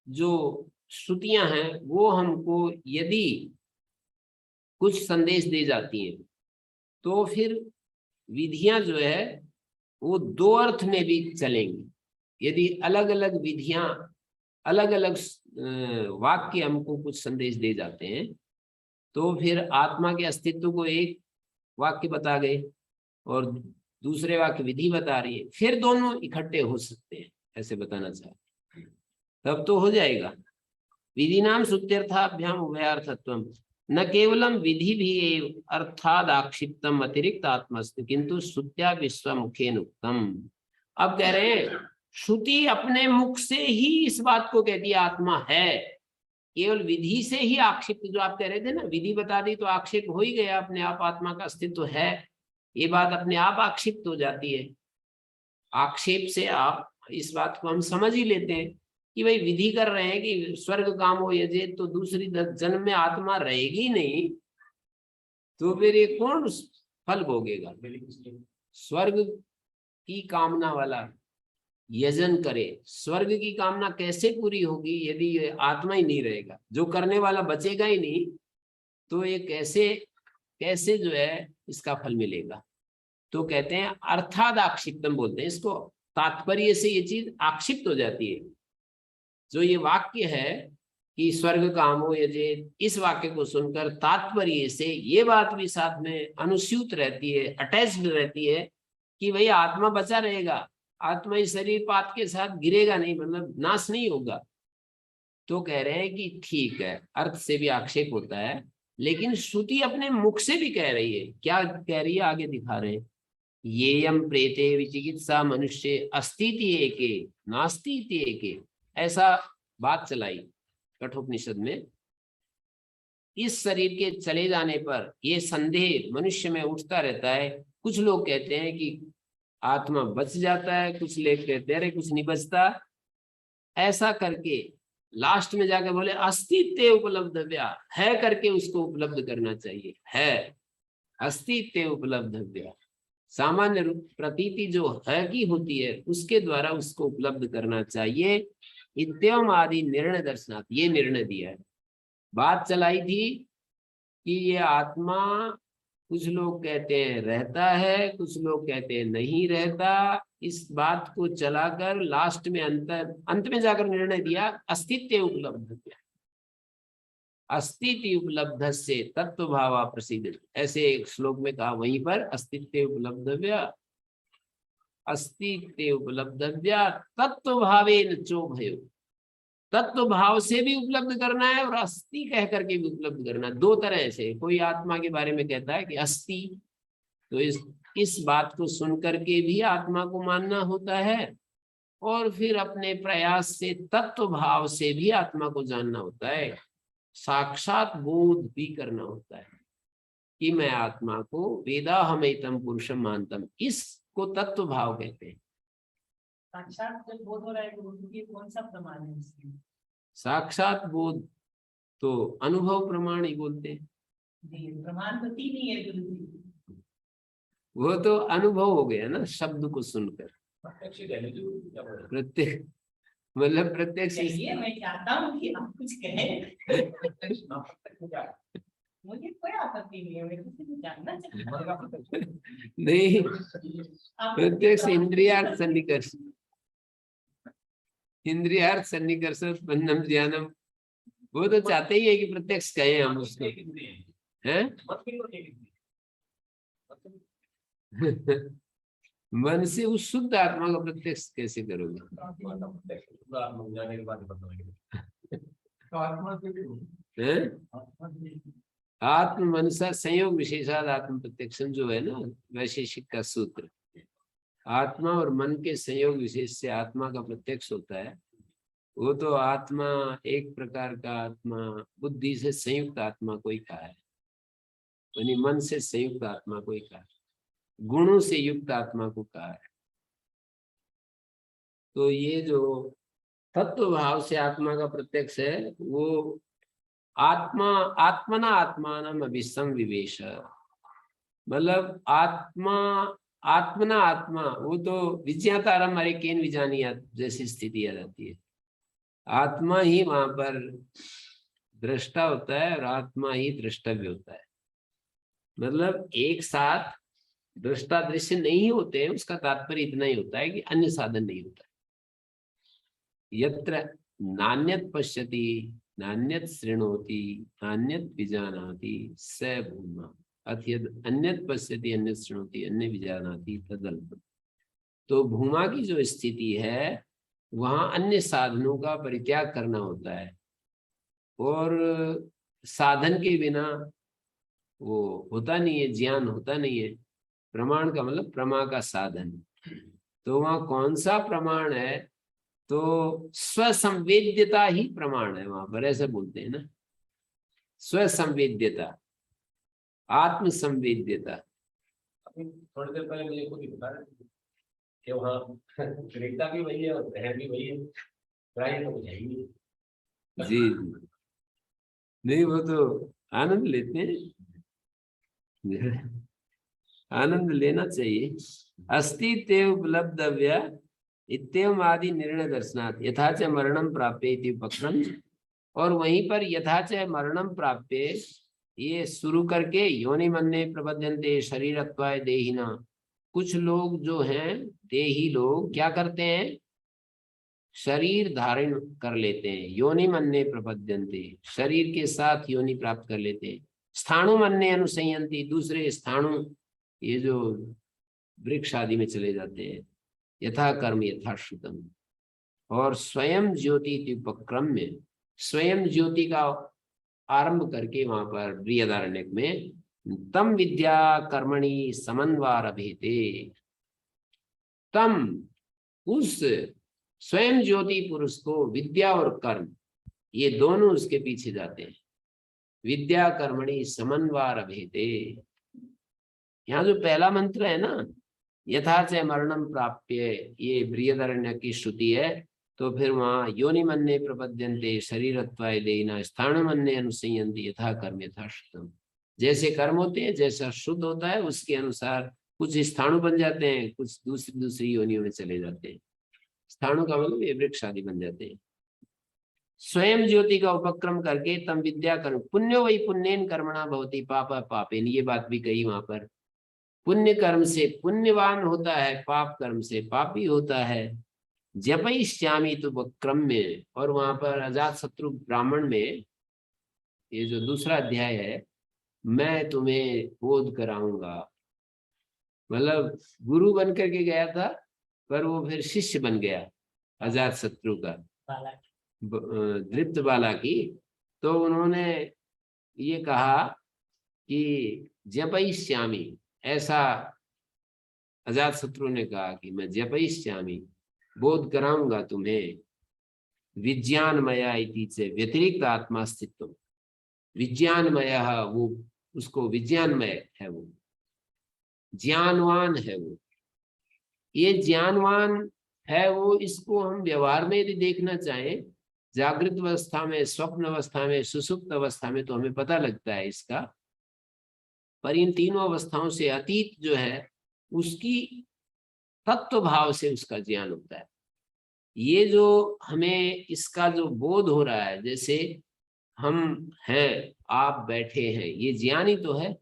जो श्रुतियां हैं वो हमको यदि कुछ संदेश दे जाती हैं तो फिर विधियां जो है वो दो अर्थ में भी चलेंगी। यदि अलग अलग विधियां, अलग अलग वाक्य हमको कुछ संदेश दे जाते हैं तो फिर आत्मा के अस्तित्व को एक वाक्य बता गए और दूसरे वाक्य विधि बता रही है, फिर दोनों इकट्ठे हो सकते हैं, ऐसे बताना चाहते हैं, तब तो हो जाएगा। विधि नाम श्रुत्यर्थाभ्याम उभयार्थत्वम न केवलम विधि भी अर्थादाक्षिप्तम अतिरिक्त आत्मस्ति किंतु श्रुत्या विश्वमुखेन उक्तम। अब कह रहे हैं श्रुति अपने मुख से ही इस बात को कहती है आत्मा है, केवल विधि से ही आक्षिप्त, जो आप कह रहे थे ना, विधि बता दी तो आक्षेप हो ही गया, अपने आप आत्मा का अस्तित्व है, ये बात अपने आप आक्षिप्त हो जाती है। आक्षेप से आप इस बात को हम समझ ही लेते हैं कि भाई विधि कर रहे हैं कि स्वर्ग काम हो यजे, तो दूसरी जन्म में आत्मा रहेगी नहीं तो फिर ये कौन फल भोगेगा। स्वर्ग की कामना वाला यजन करे, स्वर्ग की कामना कैसे पूरी होगी यदि ये आत्मा ही नहीं रहेगा, जो करने वाला बचेगा ही नहीं तो ये कैसे जो है इसका फल मिलेगा। तो कहते हैं अर्थाद आक्षिप्तम बोलते हैं इसको, तात्पर्य से ये चीज आक्षिप्त हो जाती है। जो ये वाक्य है कि स्वर्ग काम हो यजे, इस वाक्य को सुनकर तात्पर्य से ये बात भी साथ में अनुस्यूत रहती है, अटैच्ड रहती है कि भाई आत्मा बचा रहेगा, आत्मा इस शरीर पात के साथ गिरेगा नहीं, मतलब नाश नहीं होगा। तो कह रहे हैं कि ठीक है, अर्थ से भी आक्षेप होता है, लेकिन श्रुति अपने मुख से भी कह रही है। क्या कह रही है आगे दिखा रहे हैं, येयम प्रेते विचिकित्सा मनुष्य अस्तिति एके नास्ति एके, ऐसा बात चलाई कठोपनिषद में। इस शरीर के चले जाने पर ये संदेह मनुष्य में उठता रहता है। कुछ लोग कहते हैं कि आत्मा बच जाता है, कुछ लोग कहते हैं कुछ नहीं बचता, ऐसा करके लास्ट में जाकर बोले अस्तित्व उपलब्धव्या, है करके उसको उपलब्ध करना चाहिए, है अस्तित्व उपलब्धव्या, सामान्य रूप प्रतीति जो है की होती है उसके द्वारा उसको उपलब्ध करना चाहिए। इत्यम आदि निर्णय दर्शनार्थ ये निर्णय दिया है। बात चलाई थी कि ये आत्मा, कुछ लोग कहते हैं रहता है, कुछ लोग कहते हैं नहीं रहता, इस बात को चलाकर लास्ट में अंत में जाकर निर्णय दिया अस्तित्व उपलब्ध, अस्तित्व उपलब्ध से तत्व भावा प्रसिद्ध, ऐसे एक श्लोक में कहा, वहीं पर अस्तित्व उपलब्धव्या, अस्तित्व उपलब्धव्या तत्व भावेन चोभयो, तत्व भाव से भी उपलब्ध करना है और अस्थि कह करके भी उपलब्ध करना है। दो तरह से, कोई आत्मा के बारे में कहता है कि अस्थि, तो इस बात को सुन करके भी आत्मा को मानना होता है और फिर अपने प्रयास से तत्व भाव से भी आत्मा को जानना होता है, साक्षात बोध भी करना होता है कि मैं आत्मा को वेदाहमेतम पुरुषम मानतम, इसको तत्व भाव कहते हैं। साक्षात जब बोध हो रहा है तो ये कौन सा प्रमाण है इसमें? साक्षात बोध तो अनुभव प्रमाण ही बोलते हैं। जी, प्रमाण तो तीन ही है गुरुजी। वो तो अनुभव हो गया ना शब्द को सुनकर, प्रत्येक मतलब प्रत्यक्ष। चलिए मैं चाहता हूँ कि आप कुछ कहें, मुझे कोई आपत्ति नहीं है, मैं किसी को जानना चाहता हूँ। नहीं, आप प्रत्यक्ष इंद्रियार्थ सन्निकर्ष, इंद्रियार्थ सन्निकर्ष बन्धम ज्ञानम, वो तो चाहते ही है कि प्रत्यक्ष कहें हम उसको, हैं? मन से उस शुद्ध आत्मा का प्रत्यक्ष कैसे करोगे? आत्मा का प्रत्यक्ष पूरा आत्मा जाने के बाद पता लगेगा। तो आत्मा से भी हैं? आत्मा से आत्म मनसा संयोग विशेषाद आत्म प्रत्यक्षम जो है ना वैशेषिक का सूत्र, आत्मा और मन के संयोग विशेष से आत्मा का प्रत्यक्ष होता है। वो तो आत्मा एक प्रकार का आत्मा बुद्धि से संयुक्त आत्मा को ही कहा है, यानी मन से संयुक्त आत्मा को ही कहा है, गुणों से युक्त आत्मा को कहा है। तो ये जो तत्व भाव से आत्मा का प्रत्यक्ष है वो आत्मा आत्मना आत्मानम अभिसम विवेश, मतलब आत्मा आत्मना आत्मा, वो तो विज्ञातारम अरे केन विजानियात जैसी स्थिति आ जाती है। आत्मा ही वहां पर दृष्टा होता है और आत्मा ही दृष्टव्य होता है। मतलब एक साथ दृष्टा दृश्य नहीं होते हैं, उसका तात्पर्य इतना ही होता है कि अन्य साधन नहीं होता है। यत्र नान्यत पश्यति नान्यत शृणोति नान्यत विजानाति स भूमा, अथयद अन्यत पश्यति अन्यत शृणोति अन्य विजानाति तदल्प। तो भूमा की जो स्थिति है वहां अन्य साधनों का परित्याग करना होता है, और साधन के बिना वो होता नहीं है, ज्ञान होता नहीं है। प्रमाण का मतलब प्रमा का साधन। तो वहां कौन सा प्रमाण है? तो स्वसंवेद्यता ही प्रमाण है वहां पर, ऐसे बोलते हैं ना, स्वसंवेद्यता, आत्मसंवेद्यता। अभी थोड़ी देर पहले मुझे खुद ही बता रहे थे कि वहाँ क्रेता भी वही है और ग्रह भी वही है, प्राय तो कुछ है ही नहीं। जी जी, नहीं वो तो आनंद लेते हैं, आनंद लेना चाहिए। अस्ति तेव उपलब्धव्य इत्येवम् आदि निर्णय दर्शनात् यथा च मरणं प्राप्य इति उपक्रम। और वहीं पर यथा च मरणं प्राप्य ये शुरू करके योनि मन्ये प्रपद्यन्ते शरीरत्वाय देहिना। कुछ लोग जो हैं देही लोग क्या करते हैं? शरीर धारण कर लेते हैं। योनि मन्ये प्रपद्यन्ते, शरीर के साथ योनि प्राप्त कर लेते हैं। स्थाणु मन्ये अनुसंयन्ति, दूसरे स्थाणु ये जो वृक्ष आदि में चले जाते हैं। यथा कर्म यथा श्रुतम। और स्वयं ज्योति उपक्रम में स्वयं ज्योति का आरंभ करके वहां पर बृहदारण्यक में तम विद्या कर्मणि समन्वार भेदे, तम उस स्वयं ज्योति पुरुष को विद्या और कर्म ये दोनों उसके पीछे जाते हैं। विद्या कर्मणि समन्वार भेदे, यहाँ जो पहला मंत्र है ना, यथा च मरणम प्राप्य, ये बृहदारण्यक की श्रुति है। तो फिर वहां योनि मन्ये प्रपद्यन्ते शरीरत्वाय देहिना स्थाणु मन्ये अनुसंयन्ति यथा कर्म यथा श्रुतम। जैसे कर्म होते हैं, जैसा शुद्ध होता है उसके अनुसार कुछ स्थाणु बन जाते हैं, कुछ दूसरी दूसरी योनियों में चले जाते हैं। स्थाणु का मतलब ये वृक्ष आदि बन जाते हैं। स्वयं ज्योति का उपक्रम करके तम विद्या कर्म पुण्यो वही पुण्येन कर्मणा भवति पापा पापेन, ये बात भी कही वहां पर। पुण्य कर्म से पुण्यवान होता है, पाप कर्म से पापी होता है। जपयिष्यामि तो उपक्रम में, और वहां पर अजात शत्रु ब्राह्मण में ये जो दूसरा अध्याय है, मैं तुम्हें बोध कराऊंगा, मतलब गुरु बन करके गया था पर वो फिर शिष्य बन गया अजात शत्रु का, दृप्त बाला की। तो उन्होंने ये कहा कि जपयिष्यामि, ऐसा अजात शत्रु ने कहा कि मैं जपयिष्यामि बोध कराऊंगा तुम्हें, विज्ञानमया इति से व्यतिरिक्त आत्मा अस्तित्व। विज्ञानमय वो, उसको विज्ञानमय है, वो ज्ञानवान है, वो ये ज्ञानवान है वो। इसको हम व्यवहार में यदि देखना चाहें, जागृत अवस्था में, स्वप्न अवस्था में, सुसुप्त अवस्था में, तो हमें पता लगता है इसका। पर इन तीनों अवस्थाओं से अतीत जो है उसकी तत्व भाव से उसका ज्ञान होता है। ये जो हमें इसका जो बोध हो रहा है, जैसे हम हैं, आप बैठे हैं, ये ज्ञान ही तो है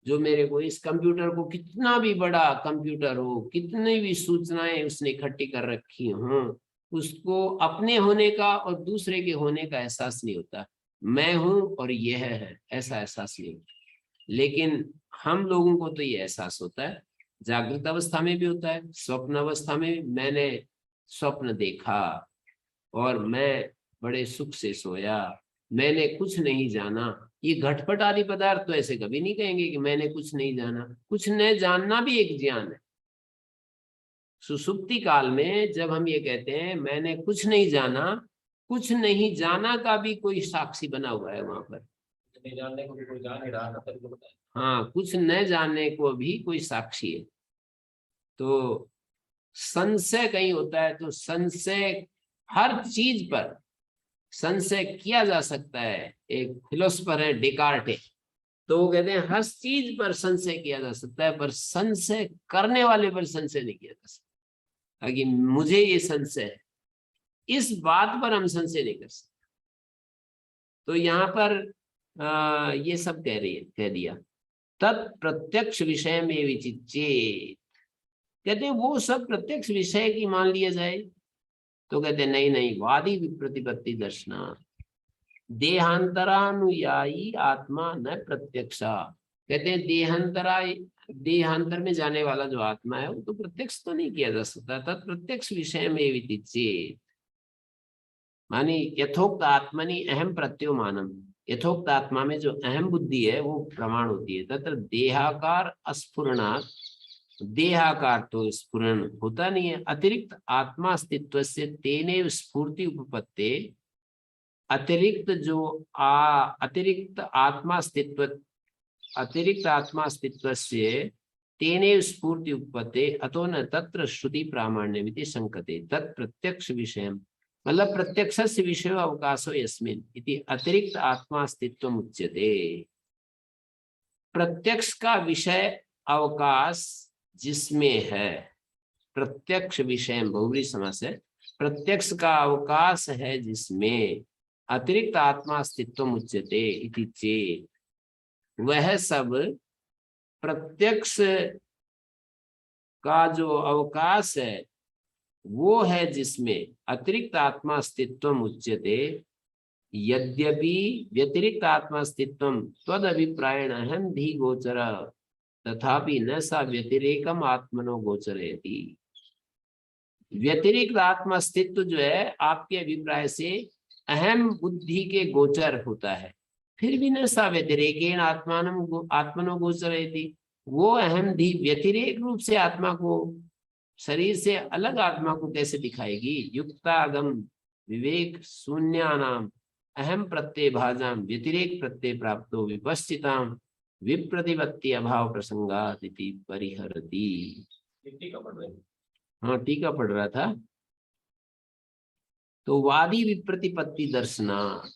जो मेरे को इस कंप्यूटर को, कितना भी बड़ा कंप्यूटर हो, कितनी भी सूचनाएं उसने इकट्ठी कर रखी हों, उसको अपने होने का और दूसरे के होने का एहसास नहीं होता। मैं हूं और यह है, ऐसा एहसास नहीं होता। लेकिन हम लोगों को तो ये एहसास होता है जागृत अवस्था में भी होता है, स्वप्न अवस्था में मैंने स्वप्न देखा और मैं बड़े सुख से सोया, मैंने कुछ नहीं जाना। ये घटपट आदि पदार्थ तो ऐसे कभी नहीं कहेंगे कि मैंने कुछ नहीं जाना। कुछ न जानना भी एक ज्ञान है। सुसुप्ति काल में जब हम ये कहते हैं मैंने कुछ नहीं जाना, कुछ नहीं जाना का भी कोई साक्षी बना हुआ है वहां पर। नहीं जानने को भी कोई जान नहीं रहा था, तभी तो बताया। हाँ, कुछ न जानने को भी कोई साक्षी है। तो संशय कहीं होता है तो संशय हर चीज पर संशय किया जा सकता है। एक फिलोसफर है डेकार्टे, तो वो कहते हैं हर चीज पर संशय किया जा सकता है, पर संशय करने वाले पर संशय नहीं किया जा सकता। कि मुझे ये संशय है, इस बात पर हम संशय नहीं कर सकते। तो यहाँ पर ये सब कह दिया। तत्प्रत्यक्ष विषय में विचिच्येत, कहते हैं वो सब प्रत्यक्ष विषय की मान लिया जाए। तो कहते हैं नहीं नहीं, वादी विप्रतिपत्ति दर्शना देहांतरानुयायी आत्मा न प्रत्यक्षा। कहते हैं देहांतर में जाने वाला जो आत्मा है वो तो प्रत्यक्ष तो नहीं किया जा सकता। तत्प्रत्यक्ष विषय में विचिच्येत मानी यथोक्त आत्मनि अहम प्रत्यो मानम, यथोक्त आत्मा में जो अहम बुद्धि है वो प्रमाण होती है। तत्र देहाकार अस्फुरणात्, देहाकार तो स्फुरण होता नहीं है, अतिरिक्त आत्मा अस्तित्व से तेने स्फूर्ति उपपत्ते, अतिरिक्त आत्मा अस्तित्व से तेने स्फूर्ति उपपत्ते अतो न तत्र श्रुति प्रामाण्यमिति संकते। तत्प्रत्यक्ष विषय मतलब प्रत्यक्षस्य विषयो अवकाशो यस्मिन् इति अतिरिक्त आत्मा अस्तित्व उच्यते। प्रत्यक्ष का विषय अवकाश जिसमें है, प्रत्यक्ष विषय बहुव्रीहि समास है, प्रत्यक्ष का अवकाश है जिसमें अतिरिक्त आत्मा अस्तित्व उच्यते इति चेत्, वह सब प्रत्यक्ष का जो अवकाश है वो है जिसमें अतिरिक्त आत्मा अस्तित्व उच्यते। यद्यपि व्यतिरिक्त आत्मा अस्तित्व त्वद अभिप्रायण अहम धी गोचर तथापि न सा व्यतिरेकम आत्मनो गोचरेति। व्यतिरिक्त आत्मा अस्तित्व जो है आपके अभिप्राय से अहम बुद्धि के गोचर होता है, फिर भी न सा व्यतिरेकेण आत्मनो गोचरेति, वो अहम धी व्यतिरेक रूप से आत्मा को, शरीर से अलग आत्मा को कैसे दिखाएगी। युक्तागम विवेक शून्यानाम अहम प्रत्यय भाजाम व्यतिरेक प्रत्यय प्राप्तो विपश्चिताम विप्रतिपत्ति अभाव प्रसंगात इति परिहरति। टीका पढ़ रहे हैं। हाँ, टीका पढ़ रहा था। तो वादी विप्रतिपत्ति दर्शनात्,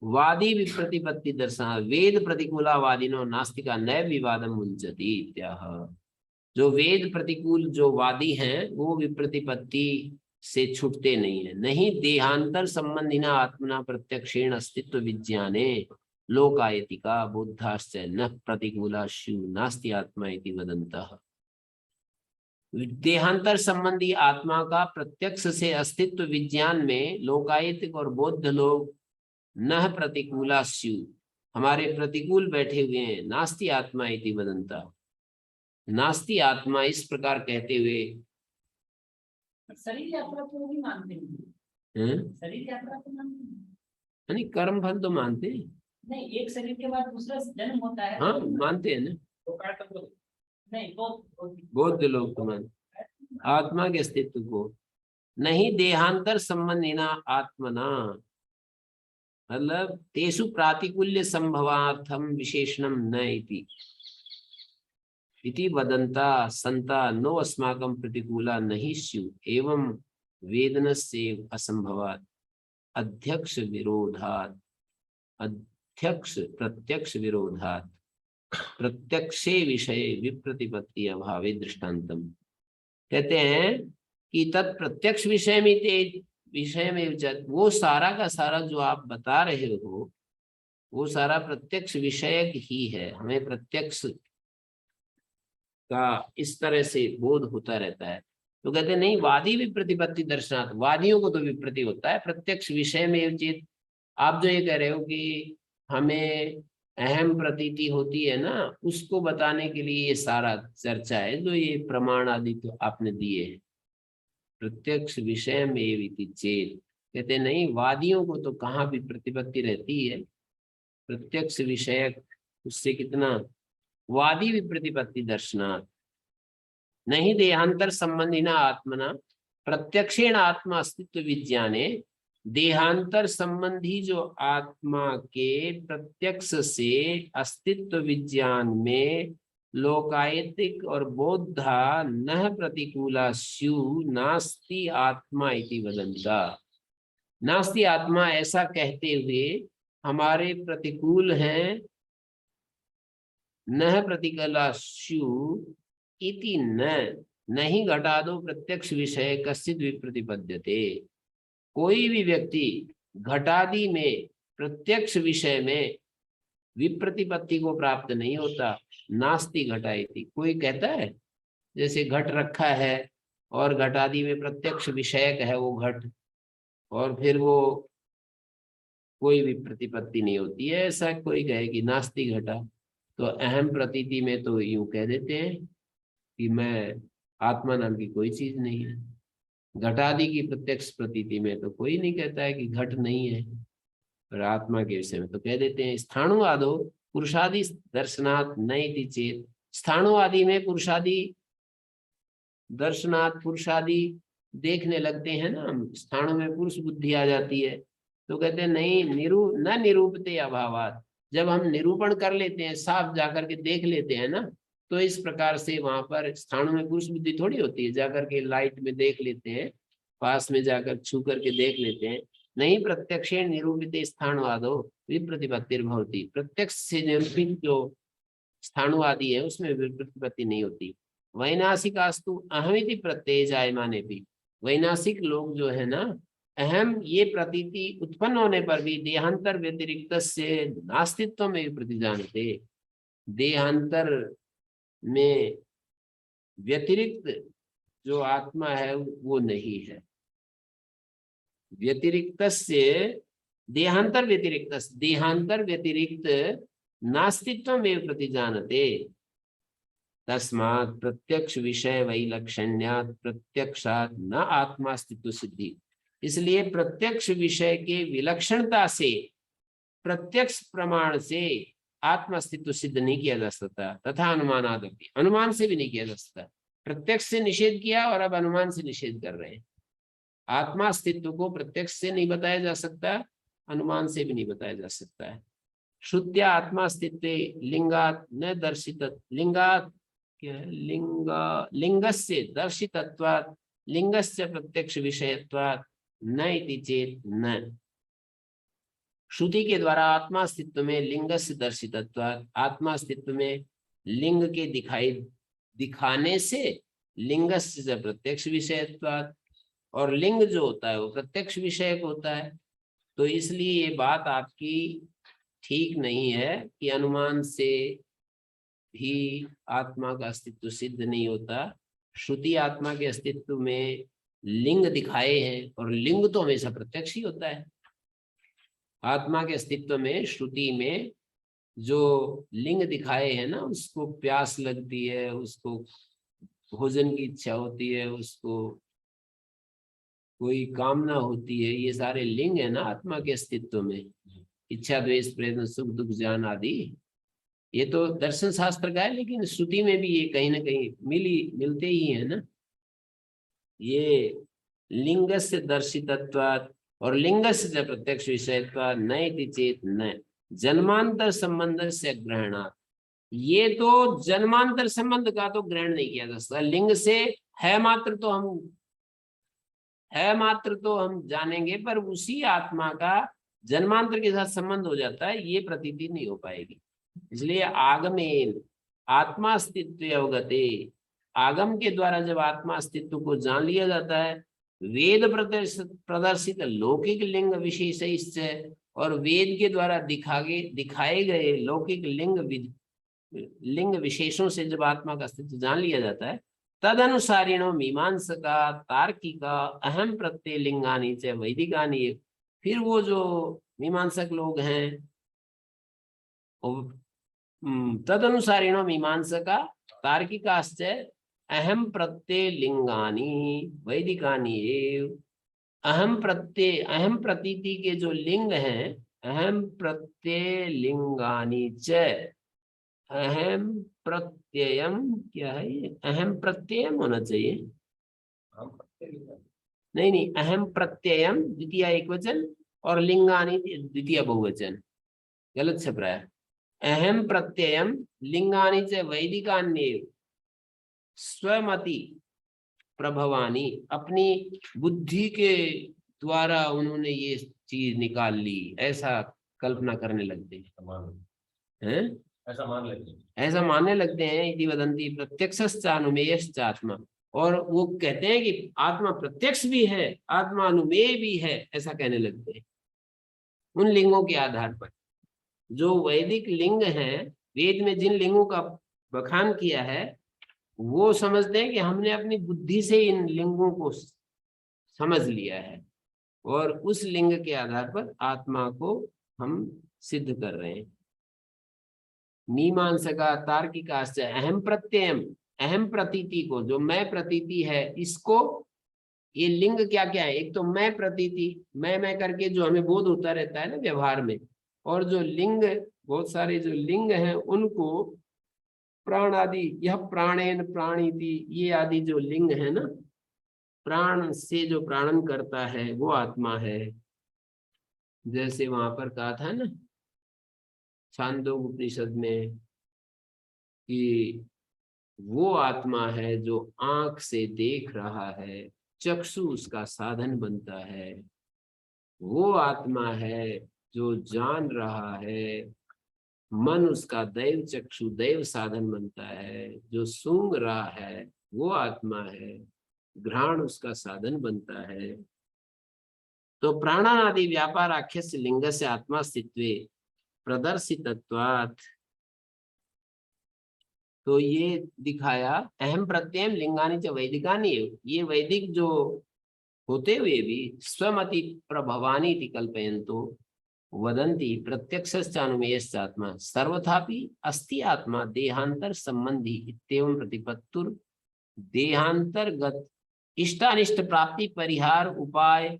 वादी विप्रतिपत्ति दर्शनात् वेद प्रतिकूला वादिनो नास्तिका न विवादम मुंचति इत्याह। जो वेद प्रतिकूल जो वादी हैं वो विप्रतिपत्ति से छूटते नहीं है। नहीं देहांतर संबंधिना आत्मना प्रत्यक्षेण अस्तित्व विज्ञाने लोकायतिका बुद्धाश्च न प्रतिकूला शिव नास्ति आत्मा इति वदन्तः। देहांतर संबंधी आत्मा का प्रत्यक्ष से अस्तित्व विज्ञान में लोकायतिक और बौद्ध लोग न प्रतिकूला शिव, हमारे प्रतिकूल बैठे हुए हैं, नास्ति आत्मा इति वदन्तः, नास्ति आत्मा इस प्रकार कहते हुए। शरीर यात्रा को भी मानते हैं, शरीर यात्रा को मानते हैं, यानी कर्म फल तो मानते हैं। नहीं, एक शरीर के बाद दूसरा जन्म होता है। हाँ, मानते हैं ना, तो काय तक बोले? नहीं, बौद्ध लोग तो मानते आत्मा के अस्तित्व को। नहीं देहांतर संबंधिना आत्मना मतलब तेषु प्रातिकूल्य संभवार्थम विशेषणम न इति वदन्ता संता नो अस्माकं प्रतिकूला नहीं स्युः एवं वेदनस्य असंभवात् अध्यक्ष प्रत्यक्ष विरोधात् प्रत्यक्षे विषय विप्रतिपत्ति अभावे दृष्टांतम। कहते हैं कि तत्प्रत्यक्ष विषय में वो सारा का सारा जो आप बता रहे हो वो सारा प्रत्यक्ष विषयक ही है। हमें प्रत्यक्ष का इस तरह से बोध होता रहता है। तो कहते हैं नहीं, वादी विप्रतिपत्ति दर्शनात्, वादियों को तो विप्रति होता है प्रत्यक्ष विषय में उचित। आप जो ये कह रहे हो कि हमें अहम प्रतीति होती है ना, उसको बताने के लिए ये सारा चर्चा है जो ये प्रमाण आदि तो आपने दिए हैं। प्रत्यक्ष विषय में इति चेत, कहते नहीं वादियों को तो कहाँ भी प्रतिपत्ति रहती है प्रत्यक्ष विषयक, उससे कितना वादी भी प्रतिपत्ति दर्शनार्थ नहीं देहांतर संबंधी ना आत्मना प्रत्यक्षेण आत्मा अस्तित्व विज्ञाने, देहांतर संबंधी जो आत्मा के प्रत्यक्ष से अस्तित्व विज्ञान में लोकायतिक और बौद्धा न प्रतिकूला स्यु नास्ति आत्मा इति वदंता। नास्ति आत्मा ऐसा कहते हुए हमारे प्रतिकूल हैं, न प्रतिकूला स्यु इति न, नहीं घटा दो प्रत्यक्ष विषय कश्चित विप्रतिपद्यते। कोई भी व्यक्ति घटादि में प्रत्यक्ष विषय में विप्रतिपत्ति को प्राप्त नहीं होता। नास्ति घटायति, कोई कहता है जैसे घट रखा है और घटादि में प्रत्यक्ष विषयक है वो घट, और फिर वो कोई भी प्रतिपत्ति नहीं होती है, ऐसा कोई कहे कि नास्ति घटा। तो अहम प्रतीति में तो यूं कह देते हैं कि मैं आत्मा नाम की कोई चीज नहीं है। घटादि की प्रत्यक्ष प्रतीति में तो कोई नहीं कहता है कि घट नहीं है, पर आत्मा के विषय में तो कह देते हैं। स्थाणुवादो पुरुषादि दर्शनात् नैति चेत, स्थाणुवादि में पुरुषादि दर्शनात् पुरुषादि देखने लगते हैं ना, स्थाणु में पुरुष बुद्धि आ जाती है, तो कहते हैं नहीं न निरूपते अभावात। जब हम निरूपण कर लेते हैं, साफ जाकर के देख लेते हैं ना, तो इस प्रकार से वहां पर स्थानों में पुरुष बुद्धि थोड़ी होती है, जाकर के लाइट में देख लेते हैं, पास में जाकर छू करके देख लेते हैं। नहीं प्रत्यक्षेण निरूपित स्थाणुवादो विप्रतिपत्तिर्भवति, प्रत्यक्ष से निरूपित जो स्थाणुवादी है उसमें विप्रतिपत्ति नहीं होती। वैनासिकास्तु अहमिति प्रत्यय जायमाने भी, वैनासिक लोग जो है ना, अहम ये प्रतीति उत्पन्न होने पर भी देहांतर व्यतिरिक्त से नास्तित्व में प्रतिजानते, देहांतर में व्यतिरिक्त जो आत्मा है वो नहीं है। व्यतिरिक्त से देहांतर व्यतिरिक्त, देहांतर व्यतिरिक्त नास्तित्व में प्रतिजानते, तस्मात् प्रत्यक्ष विषय वैलक्षण्यात् प्रत्यक्षात् न आत्मास्तित्व सिद्धि। इसलिए प्रत्यक्ष विषय के विलक्षणता से प्रत्यक्ष प्रमाण से आत्मा अस्तित्व सिद्ध नहीं किया जा सकता, तथा अनुमानादपि, अनुमान से भी नहीं किया जा सकता। प्रत्यक्ष से निषेध किया और अब अनुमान से निषेध कर रहे हैं। आत्मा अस्तित्व को प्रत्यक्ष से नहीं बताया जा सकता, अनुमान से भी नहीं बताया जा सकता है। श्रुत्या आत्मा अस्तित्व लिंगात न दर्शित, लिंगात लिंगस्य दर्शितत्वात् लिंगस्य प्रत्यक्ष विषयत्वात् न इति चेत न। श्रुति के द्वारा आत्मा अस्तित्व में लिंग से दर्शितत्वात्, आत्मा अस्तित्व में लिंग के दिखाने से लिंग से प्रत्यक्ष विषयत्वात्, और लिंग जो होता है वो प्रत्यक्ष विषयक होता है। तो इसलिए ये बात आपकी ठीक नहीं है कि अनुमान से भी आत्मा का अस्तित्व सिद्ध नहीं होता। श्रुति आत्मा के अस्तित्व में लिंग दिखाए हैं, और लिंग तो हमेशा प्रत्यक्ष ही होता है। आत्मा के अस्तित्व में श्रुति में जो लिंग दिखाए हैं ना, उसको प्यास लगती है, उसको भोजन की इच्छा होती है, उसको कोई कामना होती है, ये सारे लिंग है ना आत्मा के अस्तित्व में। इच्छा द्वेष प्रेम सुख दुख ज्ञान आदि, ये तो दर्शन शास्त्र का है, लेकिन श्रुति में भी ये कहीं ना कहीं मिलते ही है ना। ये लिंग से दर्शितत्वात् और लिंग से प्रत्यक्ष विषयत्वात् न इति चेत न, जन्मांतर संबंध से ग्रहणात्, ये तो जन्मांतर संबंध का तो ग्रहण नहीं किया जा सकता। लिंग से है मात्र तो हम जानेंगे, पर उसी आत्मा का जन्मांतर के साथ संबंध हो जाता है, ये प्रतीति नहीं हो पाएगी। इसलिए आगमेन आत्मा अस्तित्व अवगते, आगम के द्वारा जब आत्मा अस्तित्व को जान लिया जाता है, वेद प्रदर्शित लौकिक लिंग विशेष, और वेद के द्वारा दिखाए गए लौकिक लिंग विशेषों से जब आत्मा का अस्तित्व जान लिया जाता है, तदनुसारिणो मीमांसका तार्किका अहम प्रत्यय लिंगानी च वैदिकानी, फिर वो जो मीमांसक लोग हैं तदनुसारिणो मीमांसका तार्किकाश्च अहम प्रत्यय लिंगानी वैदिकानी एव। अहम प्रतीति के जो लिंग हैं, अहम प्रत्यय लिंगानी च, अहम प्रत्ययम क्या है ये, अहम प्रत्ययम होना चाहिए, नहीं, अहम प्रत्ययम द्वितीय एकवचन और लिंगानी द्वितीय बहुवचन, गलत छप रहा है। अहम प्रत्ययम लिंगानी च वैदिकान्येव स्वमति प्रभवानी, अपनी बुद्धि के द्वारा उन्होंने ये चीज निकाल ली, ऐसा कल्पना करने लगते हैं, ऐसा मान लेते हैं, ऐसा मानने लगते हैं। इति वदंती प्रत्यक्षश्चानुमेयश्च आत्मा, और वो कहते हैं कि आत्मा प्रत्यक्ष भी है, आत्मा अनुमेय भी है, ऐसा कहने लगते हैं उन लिंगों के आधार पर। जो वैदिक लिंग हैं, वेद में जिन लिंगों का बखान किया है, वो समझते हैं कि हमने अपनी बुद्धि से इन लिंगों को समझ लिया है, और उस लिंग के आधार पर आत्मा को हम सिद्ध कर रहे हैं। मीमांसका तार्किकाश्च अहम प्रत्ययम, अहम प्रतीति को, जो मैं प्रतीति है, इसको, ये लिंग क्या क्या है, एक तो मैं प्रतीति, मैं करके जो हमें बोध होता रहता है ना व्यवहार में, और जो लिंग, बहुत सारे जो लिंग हैं उनको प्राण आदि, यह प्राणेन प्राणीति, ये आदि जो लिंग है ना, प्राण से जो प्राणन करता है वो आत्मा है। जैसे वहां पर कहा था ना छांदोग्य उपनिषद में कि वो आत्मा है जो आंख से देख रहा है, चक्षु उसका साधन बनता है, वो आत्मा है जो जान रहा है, मन उसका दैव चक्षु दैव साधन बनता है, जो सूंघ रहा है वो आत्मा है, घ्राण उसका साधन बनता है। तो प्राणादि व्यापार आख्यस्य लिंगस्य आत्मा स्थित्वे प्रदर्शितत्वात्, तो ये दिखाया अहम प्रत्ययम लिंगानी च वैदिकानी, ये वैदिक जो होते हुए भी स्वमति प्रभवानी इति कल्पयन्तो वदन्ति प्रत्यक्षश्चानुमेयश्च आत्मा सर्वथापि अस्ति आत्मा देहांतर संबंधी इत्येवं प्रतिपत्तुर देहांतर्गत इष्टानिष्ट प्राप्ति परिहार उपाय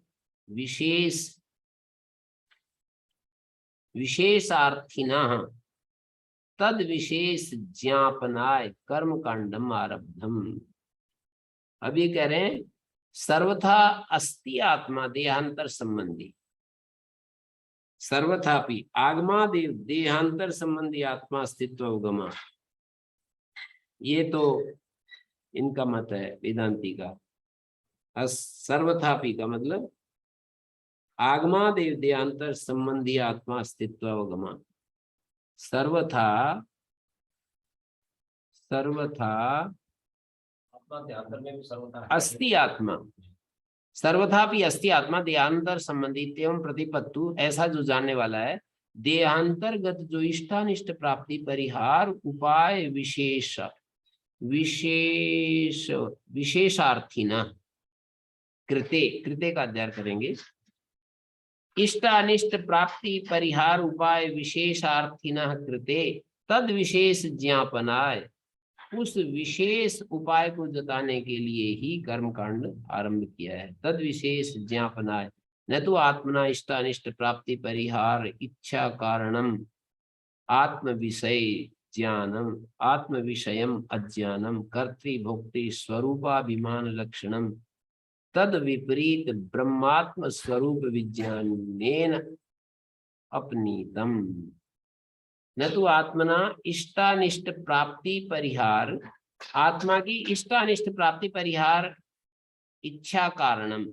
विशेषार्थिनः तद विशेष ज्ञापनाय कर्म कांडम आरब्धम। अब ये कह रहे हैं सर्वथा अस्ति आत्मा देहांतर संबंधी, सर्वथापि आगमादेव देहांतर संबंधी आत्मा अस्तित्व उगमा, ये तो इनका मत है वेदांती का। सर्वथापि का मतलब आगमादेव देहांतर संबंधी आत्मा अस्तित्व उगमा, सर्वथा आत्मा के अंदर में भी सर्वथा अस्ति आत्मा, सर्वथापि अस्ति आत्मा देहांतर संबंधित एवं प्रतिपत्तु, ऐसा जो जानने वाला है, देहांतर्गत जो इष्टानिष्ट प्राप्ति परिहार उपाय विशेषार्थिना कृते, कृते का अध्ययन करेंगे, इष्टानिष्ट प्राप्ति परिहार उपाय विशेषार्थिना कृते तद विशेष ज्ञापनाय, उस विशेष उपाय को जताने के लिए ही कर्म कांड आरंभ किया है। तद विशेष ज्ञापनाय न तो आत्मना इष्टानिष्ट प्राप्ति परिहार इच्छा कारणम आत्म विषय ज्ञानम आत्म विषयम अज्ञानम कर्तृभोक्ति स्वरूपाभिमान लक्षणम तद विपरीत ब्रह्मात्म स्वरूप विज्ञानेन अपनीतम। न तो आत्मना इष्टानिष्ट प्राप्ति परिहार, आत्मा की इष्टानिष्ट प्राप्ति परिहार इच्छा कारणम,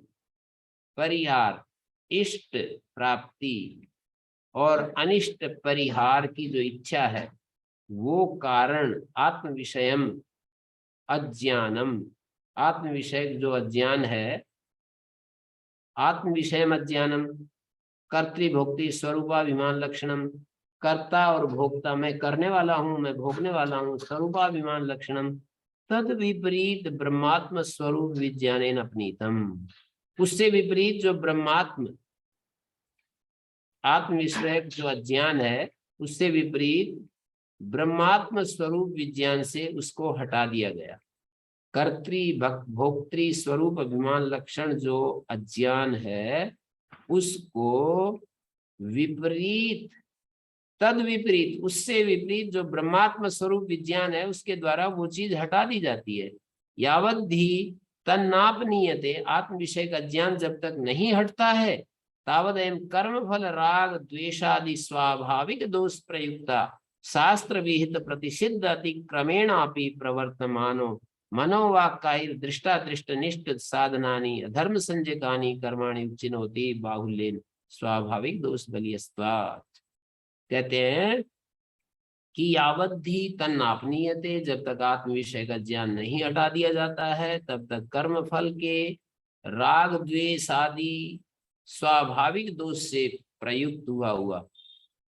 परिहार इष्ट प्राप्ति और अनिष्ट परिहार की जो इच्छा है वो कारण आत्म विषयम अज्ञानम, आत्म विषय जो अज्ञान है, आत्म विषयम अज्ञानम कर्तृभोक्ति स्वरूपाभिमान लक्षणम, कर्ता और भोक्ता, मैं करने वाला हूं, मैं भोगने वाला हूं, स्वरूपाभिमान लक्षणम तद विपरीत ब्रह्मात्म स्वरूप विज्ञानेन अपनीतम, उससे विपरीत जो ब्रह्मात्म आत्म विषय जो अज्ञान है उससे विपरीत ब्रह्मात्म स्वरूप विज्ञान से उसको हटा दिया गया। कर्तृ भोक्तृ स्वरूप अभिमान लक्षण जो अज्ञान है, उसको विपरीत, तद विपरीत, उससे विपरीत जो ब्रह्मात्म स्वरूप विज्ञान है, उसके द्वारा वो चीज हटा दी जाती है। यावद्धि तन्नापनीयते, आत्म विषय का ज्ञान जब तक नहीं हटता है, तावद एवं कर्म फल राग द्वेषादि स्वाभाविक दोष प्रयुक्ता शास्त्र विहित प्रतिषिद्ध अतिक्रमेणापि प्रवर्तमानो मनोवाक्कायर दृष्टादृष्ट निष्ठ साधनानि अधर्म संजकानि कर्माणि उच्चिनोति बाहुल्येन स्वाभाविक दोष बलियस्त्वात्। कहते हैं कि यावद्धि तन्नापनीयते, जब तक आत्म विषय का ज्ञान नहीं हटा दिया जाता है, तब तक कर्म फल के राग द्वेष आदि स्वाभाविक दोष से प्रयुक्त हुआ,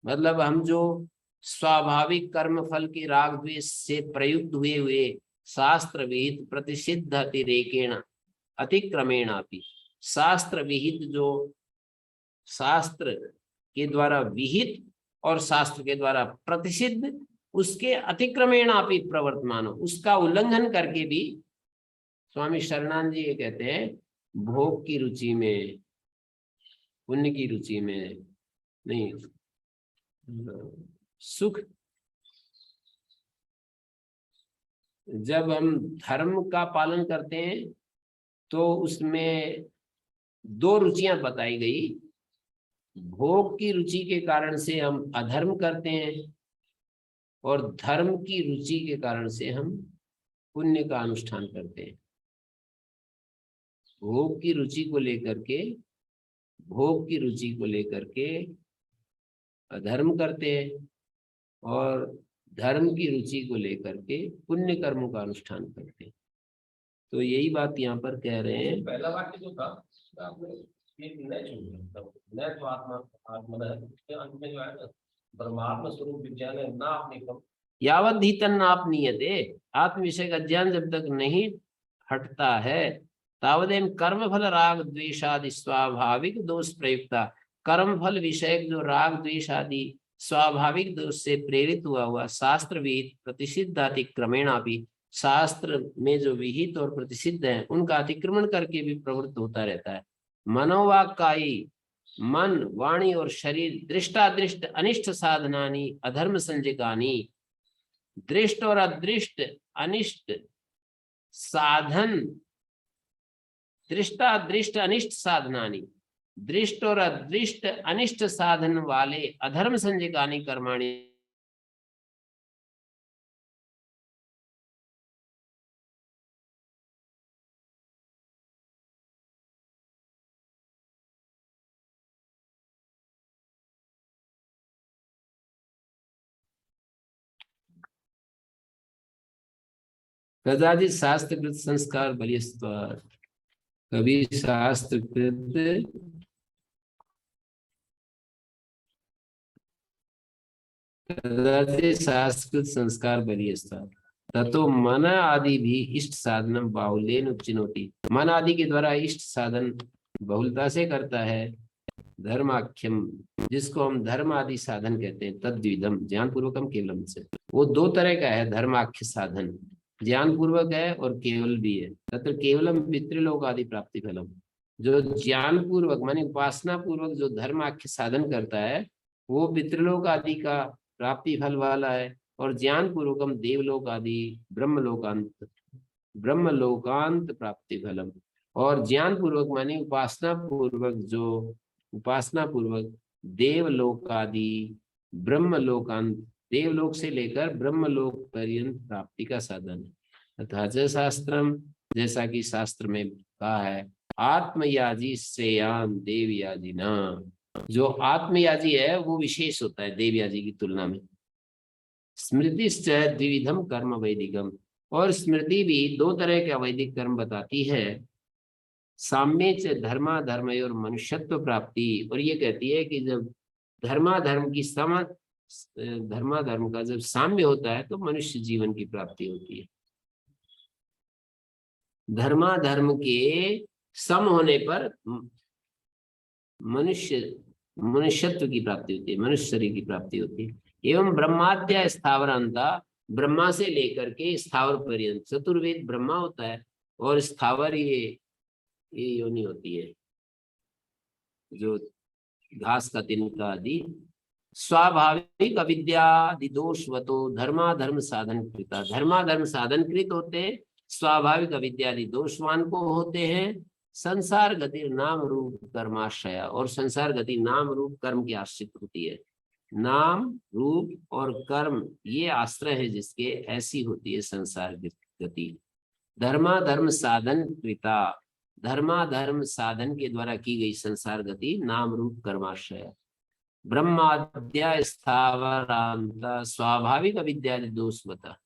मतलब हम जो स्वाभाविक कर्म फल के राग द्वेष से प्रयुक्त हुए शास्त्र विहित प्रतिषिद्ध अतिरेकेण अतिक्रमेण अपि, शास्त्र विहित, जो शास्त्र के द्वारा विहित और शास्त्र के द्वारा प्रतिषिद्ध, उसके अतिक्रमेण अपि प्रवर्तमान, उसका उल्लंघन करके भी, स्वामी शरणानंद जी ये कहते हैं, भोग की रुचि में, पुण्य की रुचि में नहीं, सुख, जब हम धर्म का पालन करते हैं तो उसमें दो रुचियां बताई गई। भोग की रुचि के कारण से हम अधर्म करते हैं और धर्म की रुचि के कारण से हम पुण्य का अनुष्ठान करते हैं। भोग की रुचि को लेकर के, भोग की रुचि को लेकर के अधर्म करते हैं और धर्म की रुचि को लेकर के पुण्य कर्मों का अनुष्ठान करते हैं। तो यही बात यहाँ पर कह रहे हैं। पहला वाक्य जो था आपने ये न छोड़ा, न तो आत्मा है, उसके अंत में जो है ना, परमात्मा स्वरूप विज्ञान है ना अपने कम, यावद्धि तन्नापनीयते, आत्म विषय का ज्ञान जब तक नहीं हटता है, तावदेव कर्म फल राग द्वेषादि स्वाभाविक दोष प्रयुक्ता, कर्म फल विषयक जो राग द्वेष आदि स्वाभाविक दोष से प्रेरित हुआ शास्त्र विहित प्रतिषिद्ध अतिक्रमेणापि, शास्त्र में जो विहित और प्रतिषिद्ध है उनका अतिक्रमण करके भी प्रवृत्त होता रहता है। मनोवाक्कायी, मन, वाणी और शरीर, दृष्टादृष्ट अनिष्ट साधनानि अधर्म संजकानि, दृष्ट और अदृष्ट अनिष्ट साधन, दृष्टादृष्ट अनिष्ट साधनानि, दृष्ट और अदृष्ट अनिष्ट साधन वाले अधर्म संजकानि कर्माणि, कदाचित शास्त्रकृत संस्कार बलिस्त्वात्, कभी शास्त्रकृत कदाचित शास्त्रकृत संस्कार बलिस्त्वात् ततो मन आदि भी इष्ट साधनम बाहुल्येन उच्चिनोति, मन आदि के द्वारा इष्ट साधन बहुलता से करता है। धर्माख्यम, जिसको हम धर्म आदि साधन कहते हैं, तद्विधम ज्ञान पूर्वकम केवलम से, वो दो तरह का है धर्माख्य साधन, ज्ञान पूर्वक है और केवल भी है। तत्र केवलम पितृलोक आदि प्राप्ति फलम, जो ज्ञान पूर्वक माने उपासना पूर्वक जो धर्माख्य साधन करता है वो पितृलोक आदि का प्राप्ति फल वाला है, और ज्ञान पूर्वकम देवलोक आदि ब्रह्मलोकांत प्राप्ति फलम, और ज्ञान पूर्वक माने उपासना पूर्वक, जो उपासना पूर्वक देवलोक आदि ब्रह्मलोकांत, देवलोक से लेकर ब्रह्मलोक पर्यंत प्राप्ति का साधन है। तथा शास्त्रम, जैसा कि शास्त्र में कहा है, आत्मयाजी श्रेयान देवयाजी न, जो आत्मयाजी है वो विशेष होता है देवयाजी की तुलना में। स्मृतिश्च द्विविधम कर्म वैदिकम, और स्मृति भी दो तरह के वैदिक कर्म बताती है। साम्य च धर्माधर्मयोर मनुष्यत्व प्राप्ति, और ये कहती है कि जब धर्माधर्म की धर्माधर्म का जब साम्य होता है तो मनुष्य जीवन की प्राप्ति होती है। धर्माधर्म के सम होने पर मनुष्यत्व की प्राप्ति होती है, मनुष्य शरीर की प्राप्ति होती है। एवं ब्रह्माद्या स्थावरांता, ब्रह्मा से लेकर के स्थावर पर्यंत, चतुर्वेद ब्रह्मा होता है और स्थावर ये योनि होती है जो घास का तिनका आदि। स्वाभाविक अविद्यादि दोषवतो धर्माधर्म साधन कृता, धर्माधर्म साधन कृत होते हैं, स्वाभाविक अविद्यादि दोषवान को होते हैं। संसार गति नाम रूप कर्माश्रया, और संसार गति नाम रूप कर्म की आश्रित होती है। नाम रूप और कर्म ये आश्रय है जिसके, ऐसी होती है संसार गति। धर्माधर्म साधन कृता, धर्माधर्म साधन के द्वारा की गई संसार गति नाम रूप कर्माश्रय। ब्रह्माद्या स्थावरांता स्वाभाविक अविद्यादि दोष बता,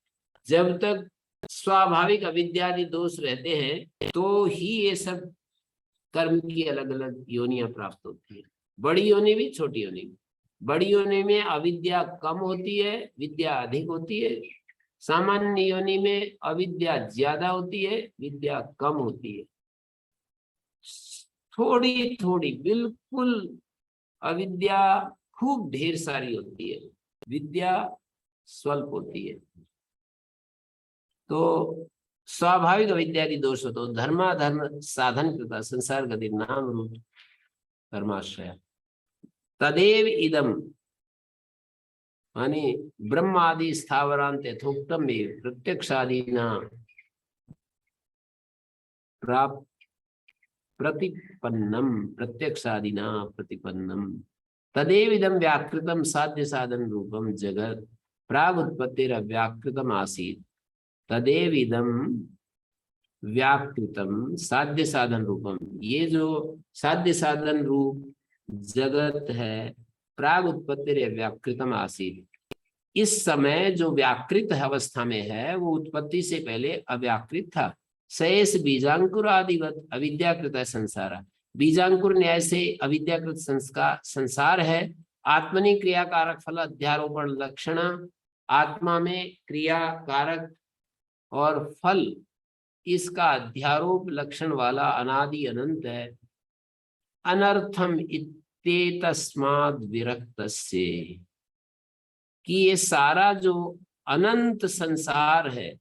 जब तक स्वाभाविक अविद्यादि दोष रहते हैं तो ही ये सब कर्म की अलग अलग योनियां प्राप्त होती है। बड़ी योनि भी, छोटी योनि भी। बड़ी योनि में अविद्या कम होती है, विद्या अधिक होती है। सामान्य योनि में अविद्या ज्यादा होती है, विद्या कम होती है। थोड़ी थोड़ी, बिल्कुल अविद्या खूब ढेर सारी होती है, विद्या स्वल्प होती है। तो स्वाभाविक अविद्यादि दोष हो तो धर्माधर्म साधन कृता संसार गति नाम रूप कर्माश्रय। तदेव इदम मानी ब्रह्म आदि स्थावरांत यथोक्तम में प्रत्यक्षादि न प्राप्त प्रतिपन्नम, प्रत्यक्षादिना प्रतिपन्नम। तदेव इदम व्याकृतम साध्य साधन रूपम जगत प्राग उत्पत्तिर व्याकृतम आसीत। तदेव इदम व्याकृतम साध्य साधन रूपम, ये जो साध्य साधन रूप जगत है, प्राग उत्पत्तिर व्याकृतम आसीत, इस समय जो व्याकृत अवस्था में है वो उत्पत्ति से पहले अव्याकृत था। सएस बीजांकुर आदिवत अविद्याकृत संसार, बीजांकुर न्याय से अविद्याकृत संसार है। आत्मनि क्रिया कारक फल अध्यारोपण लक्षण, आत्मा में क्रिया कारक और फल इसका अध्यारोप लक्षण वाला अनादि अनंत है। अनर्थम इत्येतस्माद् विरक्तस्य, कि ये सारा जो अनंत संसार है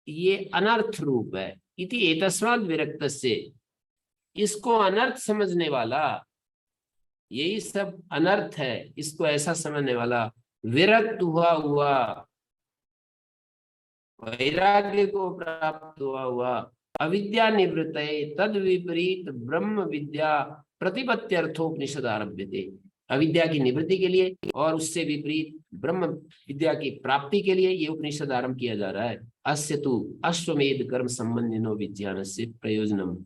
ये अनर्थ रूप है। इति एतस्माद् विरक्तस्य, इसको अनर्थ समझने वाला, यही सब अनर्थ है, इसको ऐसा समझने वाला विरक्त हुआ वैराग्य को प्राप्त हुआ अविद्या निवृत्त तद विपरीत ब्रह्म विद्या प्रतिपत्त्यर्थोपनिषद आरभ्यते, अविद्या की निवृत्ति के लिए और उससे विपरीत ब्रह्म विद्या की प्राप्ति के लिए ये उपनिषद आरंभ किया जा रहा है। अस्य तु अश्वमेध कर्म संबंधिनो विज्ञानस्य प्रयोजनम,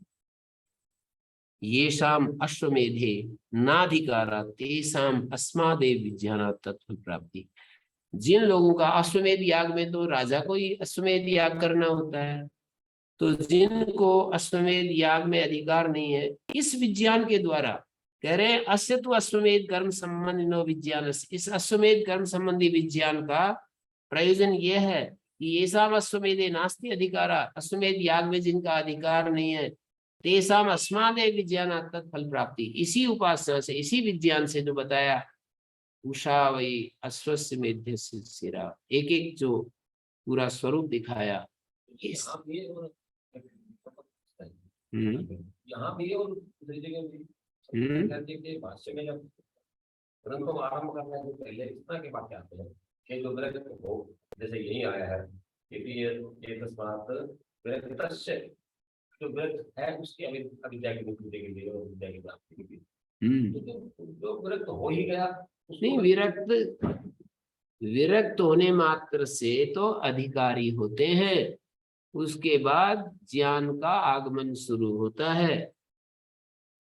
येषाम अश्वमेधे नाधिकारा तेषाम अस्मादेव विज्ञानात् तत्फल प्राप्ति। जिन लोगों का अश्वमेध याग में तो राजा को ही अश्वमेध याग करना होता है, तो जिनको अश्वमेध याग में अधिकार नहीं है, इस विज्ञान के द्वारा कह रहे हैं अस्य तु अश्वमेध कर्म संबंधिनो विज्ञान, इस अश्वमेध कर्म संबंधी विज्ञान का प्रयोजन यह है कि येषाम अश्वमेधे नास्ति अधिकारा, अश्वमेध याग में जिनका अधिकार नहीं है, तेषाम अस्मादेव विज्ञानात् तत्फल प्राप्ति, इसी उपासना से, इसी विज्ञान से जो बताया उषा वही अश्वस्य मेध्य शिरा, एक एक जो पूरा स्वरूप दिखाया। यहाँ भी है और हम्म यहाँ भी है और दूसरी जगह भी। के भाष्य में जब ग्रंथ को आरंभ करने से पहले इतना के वाक्य आते हैं कि जो ग्रंथ हो, जैसे यही आया है कि तस्मात् विरक्तस्य, जो ग्रंथ है उसकी अविद्या की निवृत्ति के लिए और विद्या की प्राप्ति के लिए, जो ग्रंथ हो ही गया नहीं, विरक्त होने मात्र से तो अधिकारी होते हैं, उसके बाद ज्ञान का आगमन शुरू होता है।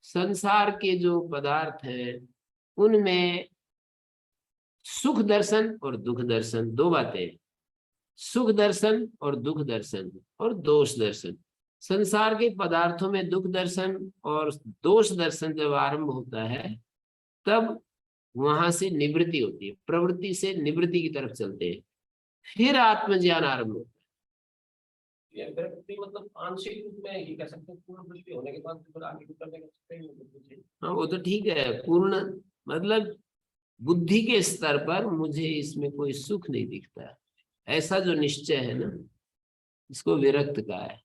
संसार के जो पदार्थ हैं उनमें सुख दर्शन और दुख दर्शन, दो बातें, सुख दर्शन और दुख दर्शन और दोष दर्शन। संसार के पदार्थों में दुख दर्शन और दोष दर्शन जब आरंभ होता है तब वहां से निवृत्ति होती है, प्रवृत्ति से निवृत्ति की तरफ चलते हैं, फिर आत्मज्ञान आरंभ होता है। मतलब आंशिक रूप में ये कह सकते हैं, पूर्ण दृष्टि होने के बाद फिर आगे करने का। हाँ वो तो ठीक है, पूर्ण मतलब बुद्धि के स्तर पर मुझे इसमें कोई सुख नहीं दिखता, ऐसा जो निश्चय है ना, इसको विरक्त कहा है।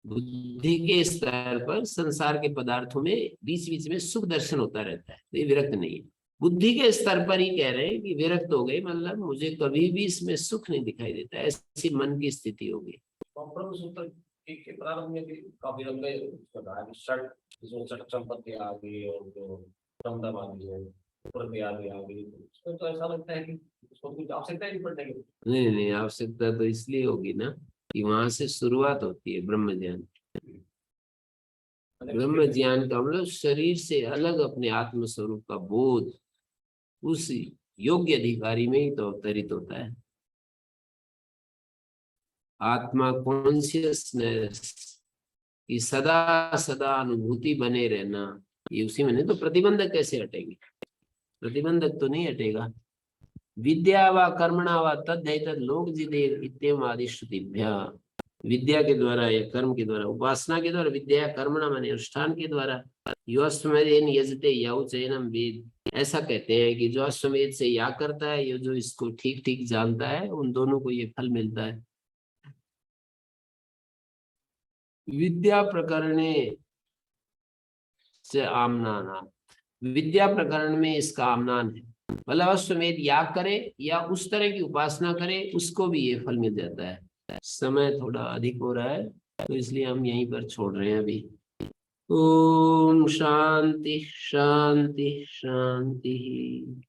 बुद्धि के स्तर पर संसार के पदार्थों में बीच बीच में सुख दर्शन होता रहता है, तो ये विरक्त नहीं है। बुद्धि के स्तर पर ही कह रहे हैं कि विरक्त हो गए, मतलब मुझे कभी भी इसमें सुख नहीं दिखाई देता, ऐसी मन की स्थिति होगी। ब्रह्म सूत्र के प्रारंभ में भी काफी लंबे बताया कि षट, जिसमें षट संपत्ति आ गई और जो दमदम आ गई है, प्रति आ गई, उसमें तो ऐसा लगता है कि उसको कुछ आवश्यकता ही नहीं पड़ने की। नहीं नहीं, आवश्यकता तो इसलिए होगी ना कि वहां से शुरुआत होती है ब्रह्म ज्ञान। ब्रह्म ज्ञान का मतलब शरीर से अलग अपने आत्म स्वरूप का बोध उस योग्य अधिकारी में ही तो अवतरित होता है। आत्मा कॉन्शियसनेस की सदा सदा अनुभूति बने रहना, ये उसी में। नहीं तो प्रतिबंधक कैसे हटेंगे? प्रतिबंधक तो नहीं हटेगा। विद्या व कर्मणा व तद्दैतद् लोक जिदेव इत्येवम् आदि श्रुतिभ्यः। विद्या के द्वारा या कर्म के द्वारा, उपासना के द्वारा, विद्या कर्मणा माने अनुष्ठान के द्वारा, यो अश्वमेधेन यजते यौचैनम वेद, ऐसा कहते हैं कि जो अश्वमेध से याग करता है, ये जो इसको ठीक ठीक जानता है, उन दोनों को ये फल मिलता है। विद्या प्रकरणे से आमनाना, विद्या प्रकरण में इसका आमनान है, मतलब अश्वमेध याग करे या उस तरह की उपासना करे, उसको भी ये फल मिल जाता है। समय थोड़ा अधिक हो रहा है, तो इसलिए हम यहीं पर छोड़ रहे हैं अभी। ओम शांति शांति शांति।